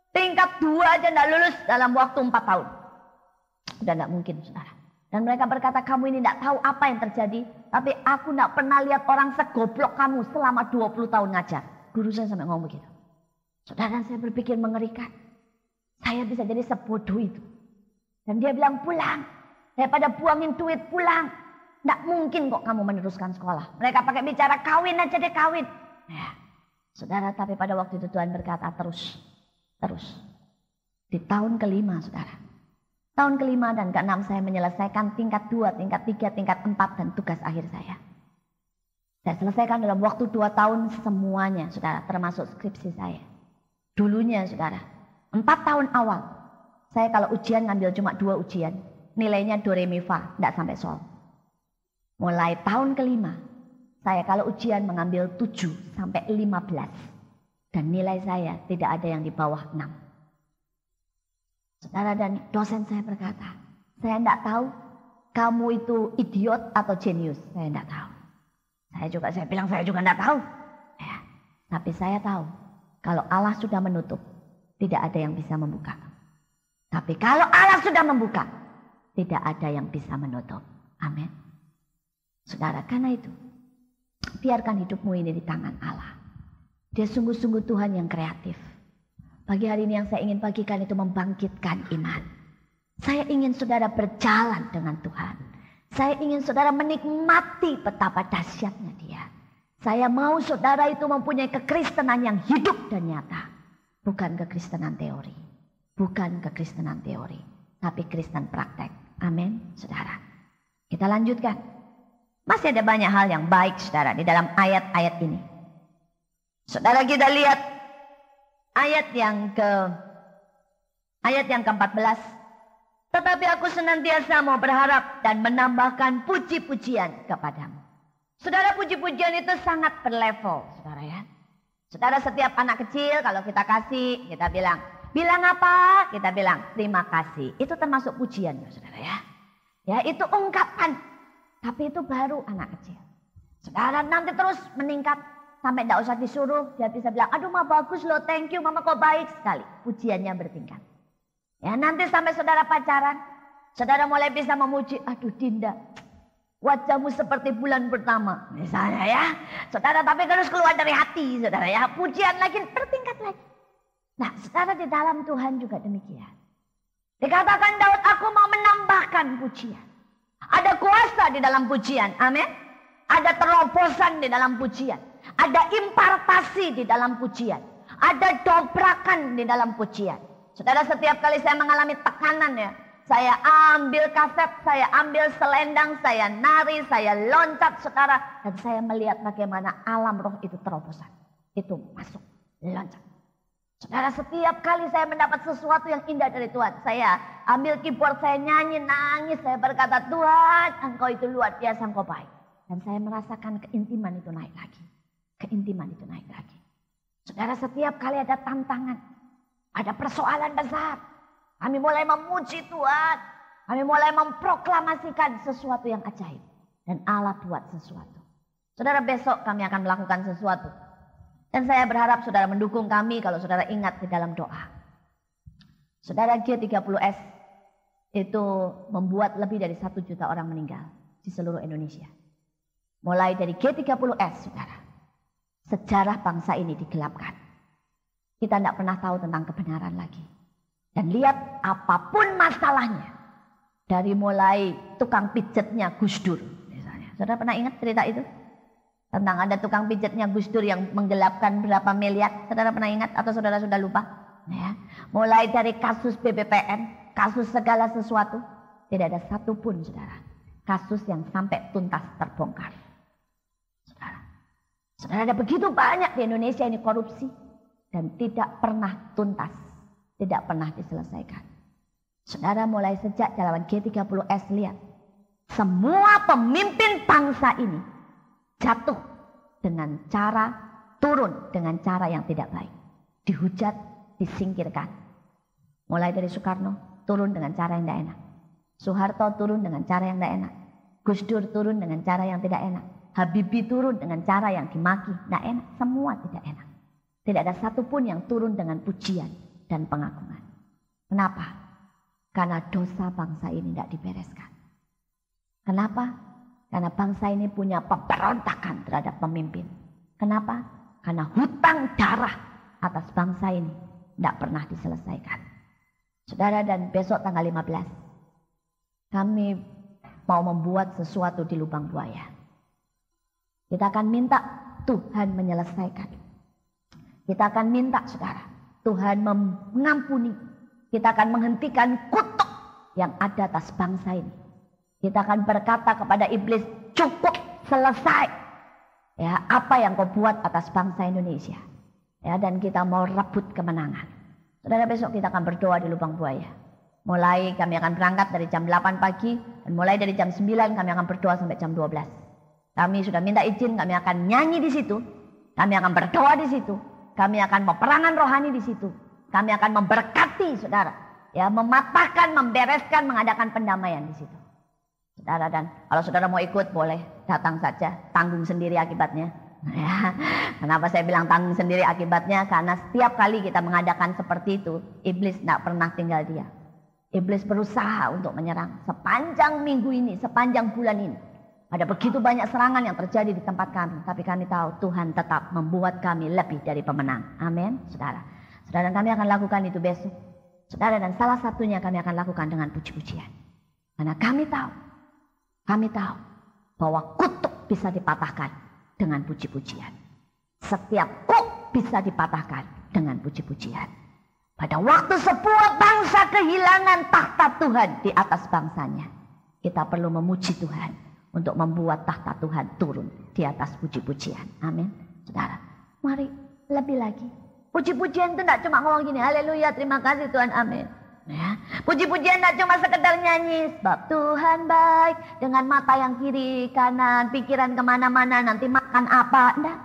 Tingkat 2 aja tidak lulus dalam waktu 4 tahun. Sudah tidak mungkin saudara. Dan mereka berkata, kamu ini tidak tahu apa yang terjadi. Tapi aku tidak pernah lihat orang segoblok kamu selama 20 tahun ngajar. Guru saya sampai ngomong begitu. Saudara, saya berpikir mengerikan. Saya bisa jadi sebodoh itu. Dan dia bilang pulang. Daripada buangin duit pulang. Tidak mungkin kok kamu meneruskan sekolah. Mereka pakai bicara kawin aja deh kawin. Ya. Saudara, tapi pada waktu itu Tuhan berkata terus. Terus. Di tahun kelima saudara. Tahun kelima dan ke-6 saya menyelesaikan tingkat 2, tingkat 3, tingkat 4 dan tugas akhir saya. Saya selesaikan dalam waktu 2 tahun semuanya saudara. Termasuk skripsi saya. Dulunya saudara. 4 tahun awal. Saya kalau ujian ngambil cuma 2 ujian. Nilainya do re mi fa, tidak sampai sol. Mulai tahun kelima, saya kalau ujian mengambil 7 sampai 15. Dan nilai saya tidak ada yang di bawah 6. Saudara dan dosen saya berkata, saya tidak tahu kamu itu idiot atau jenius. Saya tidak tahu. Saya bilang saya juga tidak tahu. Ya, tapi saya tahu kalau Allah sudah menutup, tidak ada yang bisa membuka. Tapi kalau Allah sudah membuka, tidak ada yang bisa menutup. Amin. Saudara, karena itu, biarkan hidupmu ini di tangan Allah. Dia sungguh-sungguh Tuhan yang kreatif. Pagi hari ini yang saya ingin bagikan itu membangkitkan iman. Saya ingin saudara berjalan dengan Tuhan. Saya ingin saudara menikmati betapa dahsyatnya Dia. Saya mau saudara itu mempunyai kekristenan yang hidup dan nyata. Bukan kekristenan teori. Bukan kekristenan teori, tapi Kristen praktek. Amin, saudara. Kita lanjutkan. Masih ada banyak hal yang baik, saudara, di dalam ayat-ayat ini. Saudara, kita lihat ayat yang ke-14. Tetapi aku senantiasa mau berharap dan menambahkan puji-pujian kepadamu. Saudara, puji-pujian itu sangat berlevel, saudara ya. Saudara, setiap anak kecil kalau kita kasih, kita bilang apa? Kita bilang terima kasih. Itu termasuk pujian, saudara ya. Ya, itu ungkapan. Tapi itu baru anak kecil. Saudara, nanti terus meningkat sampai tidak usah disuruh. Dia bisa bilang, aduh mama bagus loh, thank you mama kok baik sekali. Pujiannya bertingkat. Ya, nanti sampai saudara pacaran, saudara mulai bisa memuji, aduh Dinda, wajahmu seperti bulan pertama. Misalnya ya. Saudara, tapi harus keluar dari hati, saudara ya. Pujian lagi, bertingkat lagi. Nah, saudara, di dalam Tuhan juga demikian. Dikatakan Daud, aku mau menambahkan pujian. Ada kuasa di dalam pujian, amin. Ada terobosan di dalam pujian. Ada impartasi di dalam pujian. Ada dobrakan di dalam pujian. Saudara, setiap kali saya mengalami tekanan ya, saya ambil kaset, saya ambil selendang, saya nari, saya loncat saudara. Dan saya melihat bagaimana alam roh itu terobosan. Itu masuk, loncat. Saudara, setiap kali saya mendapat sesuatu yang indah dari Tuhan, saya ambil keyboard, saya nyanyi, nangis, saya berkata, Tuhan, Engkau itu luar biasa, Engkau baik. Dan saya merasakan keintiman itu naik lagi. Keintiman itu naik lagi. Saudara, setiap kali ada tantangan, ada persoalan besar, kami mulai memuji Tuhan. Kami mulai memproklamasikan sesuatu yang ajaib. Dan Allah buat sesuatu. Saudara, besok kami akan melakukan sesuatu. Dan saya berharap saudara mendukung kami kalau saudara ingat di dalam doa. Saudara, G30S itu membuat lebih dari 1 juta orang meninggal di seluruh Indonesia. Mulai dari G30S, saudara. Sejarah bangsa ini digelapkan. Kita tidak pernah tahu tentang kebenaran lagi. Dan lihat apapun masalahnya. Dari mulai tukang pijetnya Gus Dur. Misalnya. Saudara pernah ingat cerita itu? Tentang ada tukang pijatnya Gus Dur yang menggelapkan berapa miliar. Saudara pernah ingat atau saudara sudah lupa? Ya. Mulai dari kasus BBPN. kasus segala sesuatu, tidak ada satupun saudara, kasus yang sampai tuntas terbongkar. Saudara, ada begitu banyak di Indonesia ini korupsi dan tidak pernah tuntas, tidak pernah diselesaikan. Saudara, mulai sejak jalan G30S lihat, semua pemimpin bangsa ini jatuh dengan cara, turun dengan cara yang tidak baik. Dihujat, disingkirkan. Mulai dari Soekarno, turun dengan cara yang tidak enak. Soeharto turun dengan cara yang tidak enak. Gus Dur turun dengan cara yang tidak enak. Habibie turun dengan cara yang dimaki, tidak enak. Semua tidak enak. Tidak ada satupun yang turun dengan pujian dan pengagungan. Kenapa? Karena dosa bangsa ini tidak dibereskan. Kenapa? Karena bangsa ini punya pemberontakan terhadap pemimpin. Kenapa? Karena hutang darah atas bangsa ini tidak pernah diselesaikan. Saudara, dan besok tanggal 15, kami mau membuat sesuatu di Lubang Buaya. Kita akan minta Tuhan menyelesaikan. Kita akan minta saudara, Tuhan mengampuni. Kita akan menghentikan kutuk yang ada atas bangsa ini. Kita akan berkata kepada iblis, cukup, selesai. Ya, apa yang kau buat atas bangsa Indonesia. Ya, dan kita mau rebut kemenangan. Saudara, besok kita akan berdoa di Lubang Buaya. Mulai kami akan berangkat dari jam 8 pagi. Dan mulai dari jam 9 kami akan berdoa sampai jam 12. Kami sudah minta izin, kami akan nyanyi di situ. Kami akan berdoa di situ. Kami akan peperangan rohani di situ. Kami akan memberkati saudara. Ya, mematahkan, membereskan, mengadakan pendamaian di situ. Saudara, dan kalau saudara mau ikut boleh datang saja. Tanggung sendiri akibatnya. Ya, kenapa saya bilang tanggung sendiri akibatnya? Karena setiap kali kita mengadakan seperti itu, iblis tidak pernah tinggal diam. Iblis berusaha untuk menyerang sepanjang minggu ini, sepanjang bulan ini. Ada begitu banyak serangan yang terjadi di tempat kami, tapi kami tahu Tuhan tetap membuat kami lebih dari pemenang. Amin, saudara. Saudara, dan kami akan lakukan itu besok. Saudara, dan salah satunya kami akan lakukan dengan puji-pujian. Karena kami tahu bahwa kutuk bisa dipatahkan dengan puji-pujian. Setiap kuk bisa dipatahkan dengan puji-pujian. Pada waktu sebuah bangsa kehilangan tahta Tuhan di atas bangsanya, kita perlu memuji Tuhan untuk membuat tahta Tuhan turun di atas puji-pujian. Amin. Saudara, mari lebih lagi. Puji-pujian itu tidak cuma ngomong gini, haleluya, terima kasih Tuhan, amin. Ya. Puji-pujian tidak cuma sekedar nyanyi, sebab Tuhan baik, dengan mata yang kiri, kanan, pikiran kemana-mana, nanti makan apa. Tidak.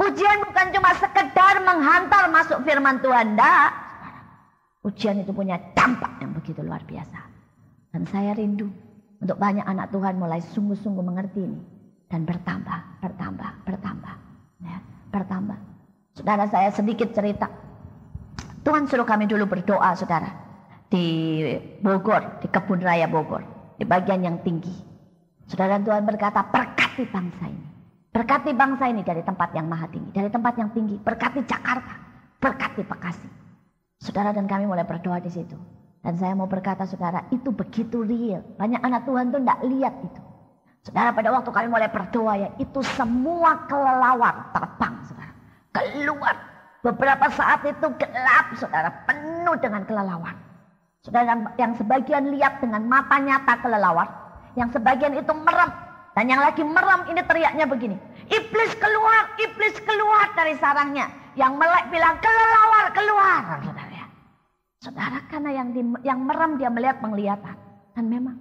Pujian bukan cuma sekedar menghantar masuk firman Tuhan. Tidak. Pujian itu punya dampak yang begitu luar biasa. Dan saya rindu untuk banyak anak Tuhan mulai sungguh-sungguh mengerti ini. Dan bertambah. Ya, bertambah. Saudara, saya sedikit cerita. Tuhan suruh kami dulu berdoa, saudara. Di Bogor, di Kebun Raya Bogor, di bagian yang tinggi. Saudara, Tuhan berkata, berkati bangsa ini. Berkati bangsa ini dari tempat yang maha tinggi, dari tempat yang tinggi. Berkati Jakarta, berkati Bekasi. Saudara, dan kami mulai berdoa di situ. Dan saya mau berkata, saudara, itu begitu real. Banyak anak Tuhan tuh tidak lihat itu. Saudara, pada waktu kami mulai berdoa ya, itu semua kelelawar terbang, saudara. Keluar. Beberapa saat itu gelap, saudara, penuh dengan kelelawar. Saudara, yang sebagian lihat dengan mata nyata kelelawar, yang sebagian itu merem, dan yang lagi merem ini teriaknya begini, iblis keluar dari sarangnya. Yang melek bilang kelelawar keluar. Saudara, karena yang merem dia melihat penglihatan, dan memang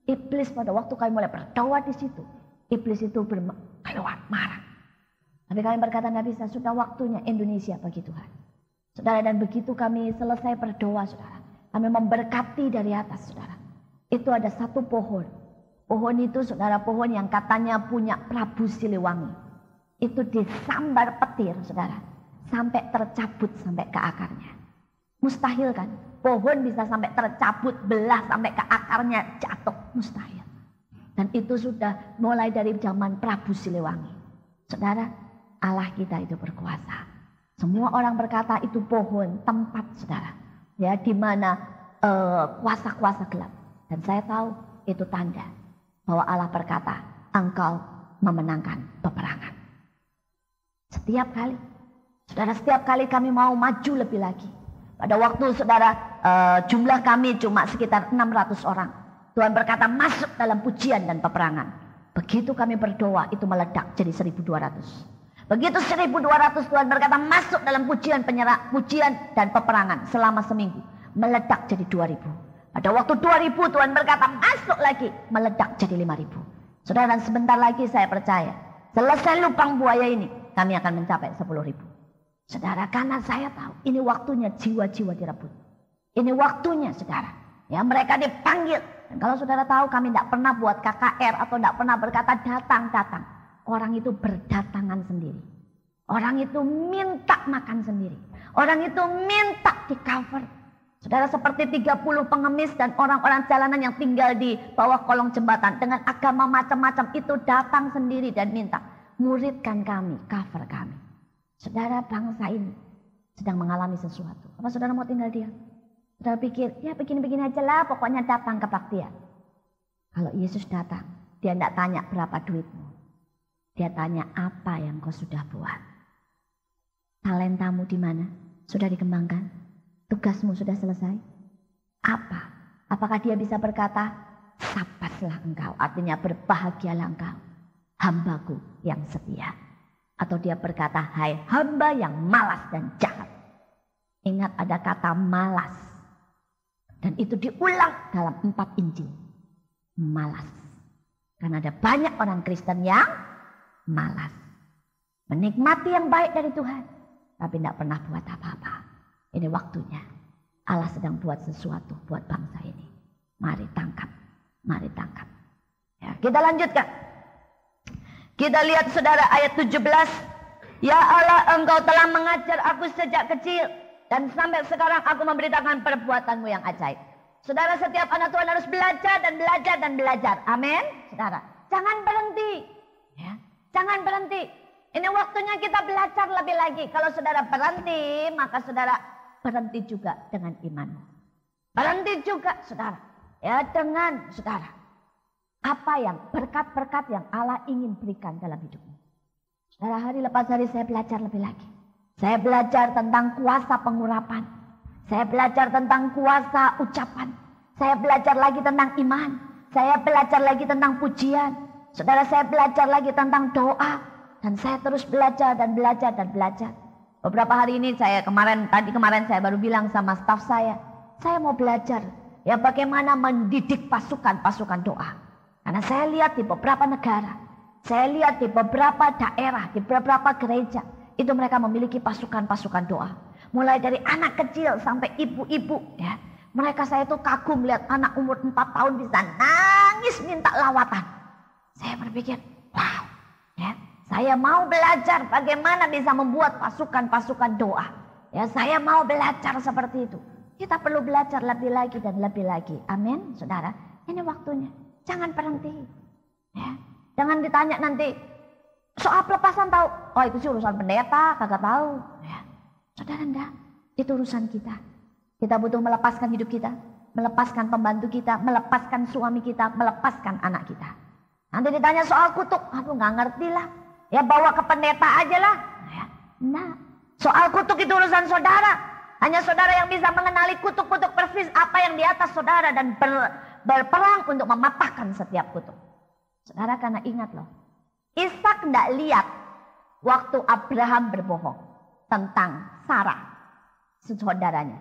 iblis pada waktu kami mulai berdoa di situ, iblis itu keluar marah. Tapi kami berkata nggak bisa, sudah waktunya Indonesia bagi Tuhan. Saudara, dan begitu kami selesai berdoa, saudara, kami memberkati dari atas, saudara. Itu ada satu pohon. Pohon itu, saudara, pohon yang katanya punya Prabu Siliwangi. Itu disambar petir, saudara. Sampai tercabut sampai ke akarnya. Mustahil kan? Pohon bisa sampai tercabut, belah sampai ke akarnya, jatuh. Mustahil. Dan itu sudah mulai dari zaman Prabu Siliwangi. Saudara, Allah kita itu berkuasa. Semua orang berkata itu pohon, tempat, saudara. Ya, di mana kuasa-kuasa gelap. Dan saya tahu itu tanda bahwa Allah berkata, engkau memenangkan peperangan. Setiap kali, saudara, setiap kali kami mau maju lebih lagi. Pada waktu saudara jumlah kami cuma sekitar 600 orang. Tuhan berkata masuk dalam pujian dan peperangan. Begitu kami berdoa itu meledak jadi 1.200. Begitu 1.200 Tuhan berkata masuk dalam pujian dan peperangan selama seminggu. Meledak jadi 2.000. Pada waktu 2.000 Tuhan berkata masuk lagi. Meledak jadi 5.000. Saudara, dan sebentar lagi saya percaya. Selesai lubang buaya ini kami akan mencapai 10.000. Saudara, karena saya tahu ini waktunya jiwa-jiwa direbut. Ini waktunya saudara. Ya, mereka dipanggil. Dan kalau saudara tahu kami tidak pernah buat KKR atau tidak pernah berkata datang-datang. Orang itu berdatangan sendiri. Orang itu minta makan sendiri. Orang itu minta di cover. Saudara, seperti 30 pengemis dan orang-orang jalanan yang tinggal di bawah kolong jembatan. Dengan agama macam-macam itu datang sendiri dan minta. Muridkan kami, cover kami. Saudara, bangsa ini sedang mengalami sesuatu. Apa saudara mau tinggal diam? Saudara pikir, ya begini-begini aja lah, pokoknya datang ke kebaktian. Kalau Yesus datang, dia tidak tanya berapa duitmu. Dia tanya apa yang kau sudah buat. Talentamu di mana? Sudah dikembangkan? Tugasmu sudah selesai? Apa? Apakah dia bisa berkata, sabatlah engkau, artinya berbahagialah engkau, hambaku yang setia. Atau dia berkata, hai hamba yang malas dan jahat. Ingat ada kata malas. Dan itu diulang dalam 4 Injil. Malas. Karena ada banyak orang Kristen yang malas. Menikmati yang baik dari Tuhan. Tapi tidak pernah buat apa-apa. Ini waktunya. Allah sedang buat sesuatu buat bangsa ini. Mari tangkap. Mari tangkap. Ya, kita lanjutkan. Kita lihat saudara ayat 17. Ya Allah, engkau telah mengajar aku sejak kecil. Dan sampai sekarang aku memberitakan perbuatanmu yang ajaib. Saudara, setiap anak Tuhan harus belajar dan belajar dan belajar. Amin. Saudara, jangan berhenti. Ya, jangan berhenti. Ini waktunya kita belajar lebih lagi. Kalau saudara berhenti, maka saudara berhenti juga dengan imanmu. Berhenti juga saudara. Ya, dengan saudara. Apa yang berkat-berkat yang Allah ingin berikan dalam hidupmu. Saudara, hari lepas hari saya belajar lebih lagi. Saya belajar tentang kuasa pengurapan. Saya belajar tentang kuasa ucapan. Saya belajar lagi tentang iman. Saya belajar lagi tentang pujian. Saudara, saya belajar lagi tentang doa. Dan saya terus belajar dan belajar dan belajar. Beberapa hari ini tadi kemarin saya baru bilang sama staf saya mau belajar ya bagaimana mendidik pasukan doa. Karena saya lihat di beberapa negara, saya lihat di beberapa daerah, di beberapa gereja, itu mereka memiliki pasukan-pasukan doa. Mulai dari anak kecil sampai ibu-ibu ya. Mereka saya itu kagum lihat anak umur 4 tahun bisa nangis minta lawatan. Saya berpikir, wow, ya, saya mau belajar bagaimana bisa membuat pasukan-pasukan doa. Ya, saya mau belajar seperti itu. Kita perlu belajar lebih lagi dan lebih lagi. Amin, saudara. Ini waktunya. Jangan berhenti. Ya. Jangan ditanya nanti, soal pelepasan tahu? Oh, itu sih urusan pendeta, kagak tahu. Ya. Saudara, enggak. Itu urusan kita. Kita butuh melepaskan hidup kita, melepaskan pembantu kita, melepaskan suami kita, melepaskan anak kita. Nanti ditanya soal kutuk, aku nggak ngerti lah. Ya bawa ke pendeta aja lah. Ya. Nah, soal kutuk itu urusan saudara. Hanya saudara yang bisa mengenali kutuk-kutuk persis apa yang di atas saudara dan berperang untuk mematahkan setiap kutuk. Saudara, karena ingat loh, Ishak tidak lihat waktu Abraham berbohong tentang Sarah, saudaranya.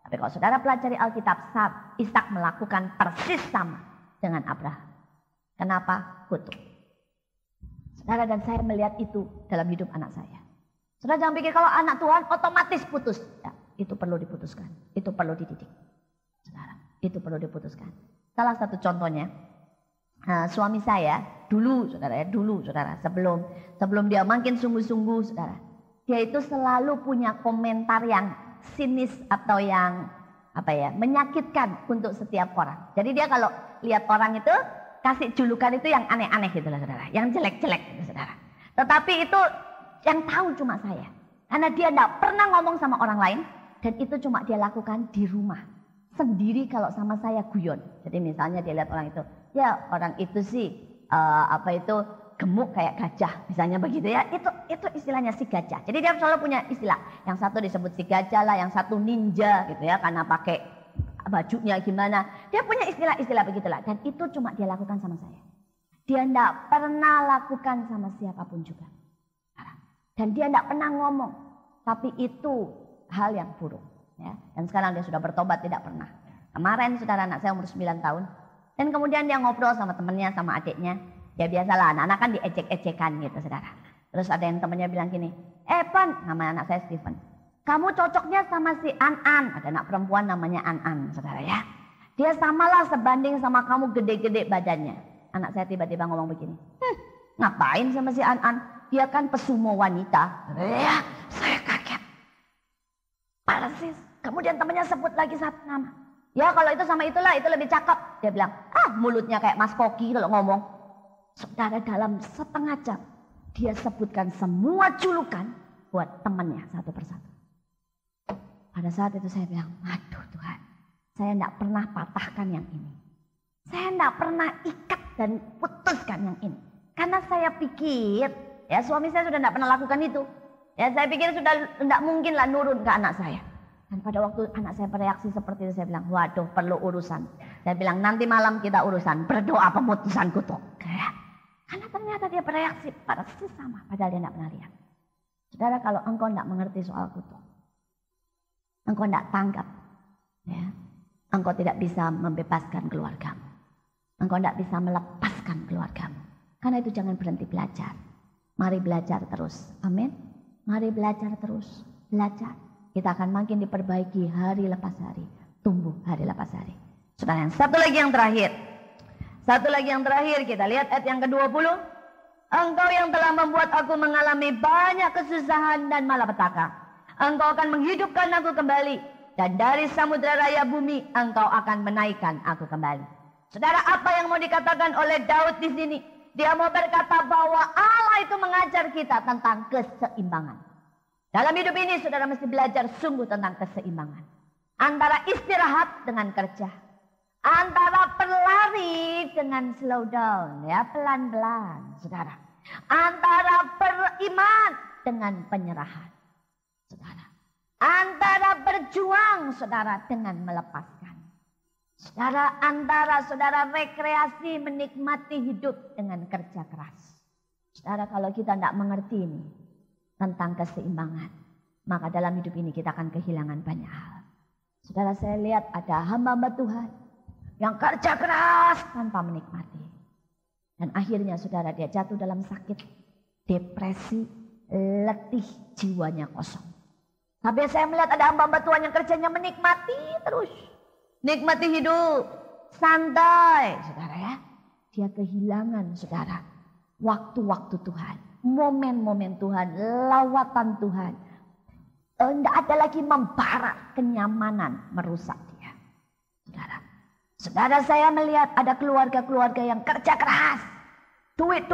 Tapi kalau saudara pelajari Alkitab, Ishak melakukan persis sama dengan Abraham. Kenapa? Kutuk. Saudara, dan saya melihat itu dalam hidup anak saya. Saudara jangan pikir kalau anak Tuhan otomatis putus. Ya, itu perlu diputuskan. Itu perlu dididik. Saudara, itu perlu diputuskan. Salah satu contohnya, suami saya dulu, saudara, sebelum dia makin sungguh-sungguh, saudara, dia itu selalu punya komentar yang sinis atau yang menyakitkan untuk setiap orang. Jadi dia kalau lihat orang itu kasih julukan itu yang aneh-aneh gitu lah, saudara, yang jelek-jelek gitu, saudara. Tetapi itu yang tahu cuma saya, karena dia tidak pernah ngomong sama orang lain dan itu cuma dia lakukan di rumah sendiri kalau sama saya guyon. Jadi misalnya dia lihat orang itu, ya orang itu sih gemuk kayak gajah, misalnya begitu ya. Itu istilahnya si gajah. Jadi dia selalu punya istilah. Yang satu disebut si gajah lah, yang satu ninja gitu ya, karena pakai bajunya gimana. Dia punya istilah-istilah begitulah. Dan itu cuma dia lakukan sama saya. Dia tidak pernah lakukan sama siapapun juga. Dan dia tidak pernah ngomong. Tapi itu hal yang buruk. Ya. Dan sekarang dia sudah bertobat, tidak pernah. Kemarin saudara, anak saya umur 9 tahun. Dan kemudian dia ngobrol sama temennya, sama adiknya. Ya biasalah, anak-anak kan diejek-ejekan gitu saudara. Terus ada yang temennya bilang gini, Pan, nama anak saya Stephen. Kamu cocoknya sama si An-An. Ada anak perempuan namanya An-An saudara ya. Dia samalah sebanding sama kamu gede-gede badannya. Anak saya tiba-tiba ngomong begini. Ngapain sama si An-An? Dia kan pesumo wanita. Ya, saya kaget. Persis. Kemudian temannya sebut lagi satu nama. Ya kalau itu sama itulah, itu lebih cakep. Dia bilang, mulutnya kayak Mas Koki kalau ngomong. Saudara, dalam setengah jam. Dia sebutkan semua julukan buat temannya satu persatu. Pada saat itu saya bilang, aduh Tuhan. Saya tidak pernah patahkan yang ini. Saya tidak pernah ikat dan putuskan yang ini. Karena saya pikir, ya suami saya sudah tidak pernah lakukan itu. Ya saya pikir sudah tidak mungkin lah nurun ke anak saya. Dan pada waktu anak saya bereaksi seperti itu, saya bilang, waduh perlu urusan. Saya bilang, nanti malam kita urusan, berdoa pemutusan kutuk. Ya. Karena ternyata dia bereaksi persis sama, padahal dia tidak pernah lihat. Saudara, kalau engkau tidak mengerti soal kutuk, engkau tidak tangkap, ya, engkau tidak bisa membebaskan keluargamu. Engkau tidak bisa melepaskan keluargamu. Karena itu jangan berhenti belajar. Mari belajar terus. Amin. Mari belajar terus. Belajar. Kita akan makin diperbaiki hari lepas hari. Tumbuh hari lepas hari. Saudara, yang satu lagi yang terakhir. Satu lagi yang terakhir. Kita lihat ayat yang ke-20. Engkau yang telah membuat aku mengalami banyak kesusahan dan malapetaka. Engkau akan menghidupkan aku kembali. Dan dari samudera raya bumi engkau akan menaikkan aku kembali. Saudara, apa yang mau dikatakan oleh Daud di sini? Dia mau berkata bahwa Allah itu mengajar kita tentang keseimbangan. Dalam hidup ini saudara mesti belajar sungguh tentang keseimbangan. Antara istirahat dengan kerja. Antara berlari dengan slow down, ya pelan-pelan, saudara. Antara beriman dengan penyerahan, saudara. Antara berjuang, saudara, dengan melepaskan. Saudara, antara saudara rekreasi menikmati hidup dengan kerja keras. Saudara, kalau kita tidak mengerti ini tentang keseimbangan, maka dalam hidup ini kita akan kehilangan banyak hal. Saudara, saya lihat ada hamba-hamba Tuhan yang kerja keras tanpa menikmati. Dan akhirnya saudara, dia jatuh dalam sakit, depresi, letih, jiwanya kosong. Tapi saya melihat ada hamba-hamba Tuhan yang kerjanya menikmati terus. Nikmati hidup, santai, saudara ya. Dia kehilangan, saudara, waktu-waktu Tuhan, momen-momen Tuhan, lawatan Tuhan. Tidak ada lagi membara kenyamanan merusak dia, saudara. Saudara, saya melihat ada keluarga-keluarga yang kerja keras, duit,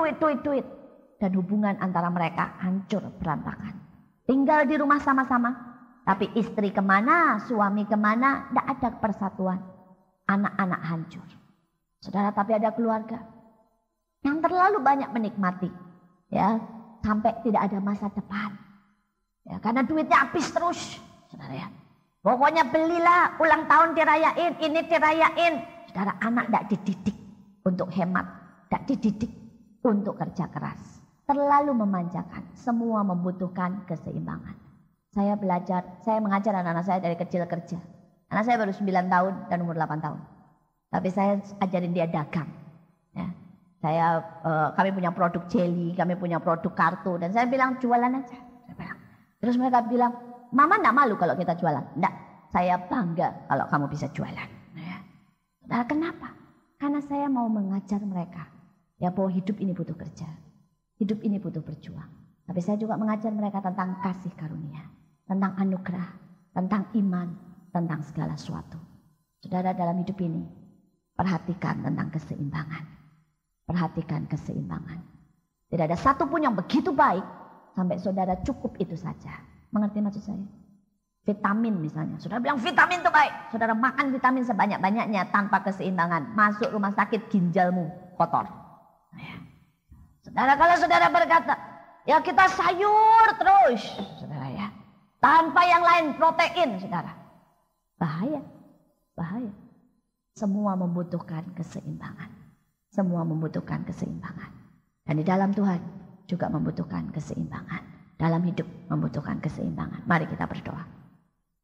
dan hubungan antara mereka hancur berantakan. Tinggal di rumah sama-sama. Tapi istri kemana, suami kemana, tidak ada persatuan. Anak-anak hancur. Saudara, tapi ada keluarga yang terlalu banyak menikmati. Ya, sampai tidak ada masa depan. Ya, karena duitnya habis terus. Saudara ya. Pokoknya belilah, ulang tahun dirayain, ini dirayain. Saudara, anak tidak dididik untuk hemat. Tidak dididik untuk kerja keras. Terlalu memanjakan. Semua membutuhkan keseimbangan. Saya belajar, saya mengajar anak-anak saya dari kecil kerja. Anak saya baru 9 tahun dan umur 8 tahun. Tapi saya ajarin dia dagang. Ya. Kami punya produk jelly, kami punya produk kartu. Dan saya bilang jualan aja. Saya bilang. Terus mereka bilang, Mama enggak malu kalau kita jualan? Enggak, saya bangga kalau kamu bisa jualan. Ya. Nah, kenapa? Karena saya mau mengajar mereka. Ya bahwa hidup ini butuh kerja. Hidup ini butuh berjuang. Tapi saya juga mengajar mereka tentang kasih karunia. Tentang anugerah, tentang iman, tentang segala sesuatu. Saudara, dalam hidup ini, perhatikan tentang keseimbangan. Perhatikan keseimbangan. Tidak ada satupun yang begitu baik, sampai saudara cukup itu saja. Mengerti maksud saya? Vitamin misalnya, saudara bilang vitamin itu baik. Saudara makan vitamin sebanyak-banyaknya tanpa keseimbangan. Masuk rumah sakit, ginjalmu kotor. Saudara, kalau saudara berkata, ya kita sayur terus, saudara ya. Tanpa yang lain, protein, saudara. Bahaya. Bahaya. Semua membutuhkan keseimbangan. Semua membutuhkan keseimbangan. Dan di dalam Tuhan juga membutuhkan keseimbangan. Dalam hidup membutuhkan keseimbangan. Mari kita berdoa.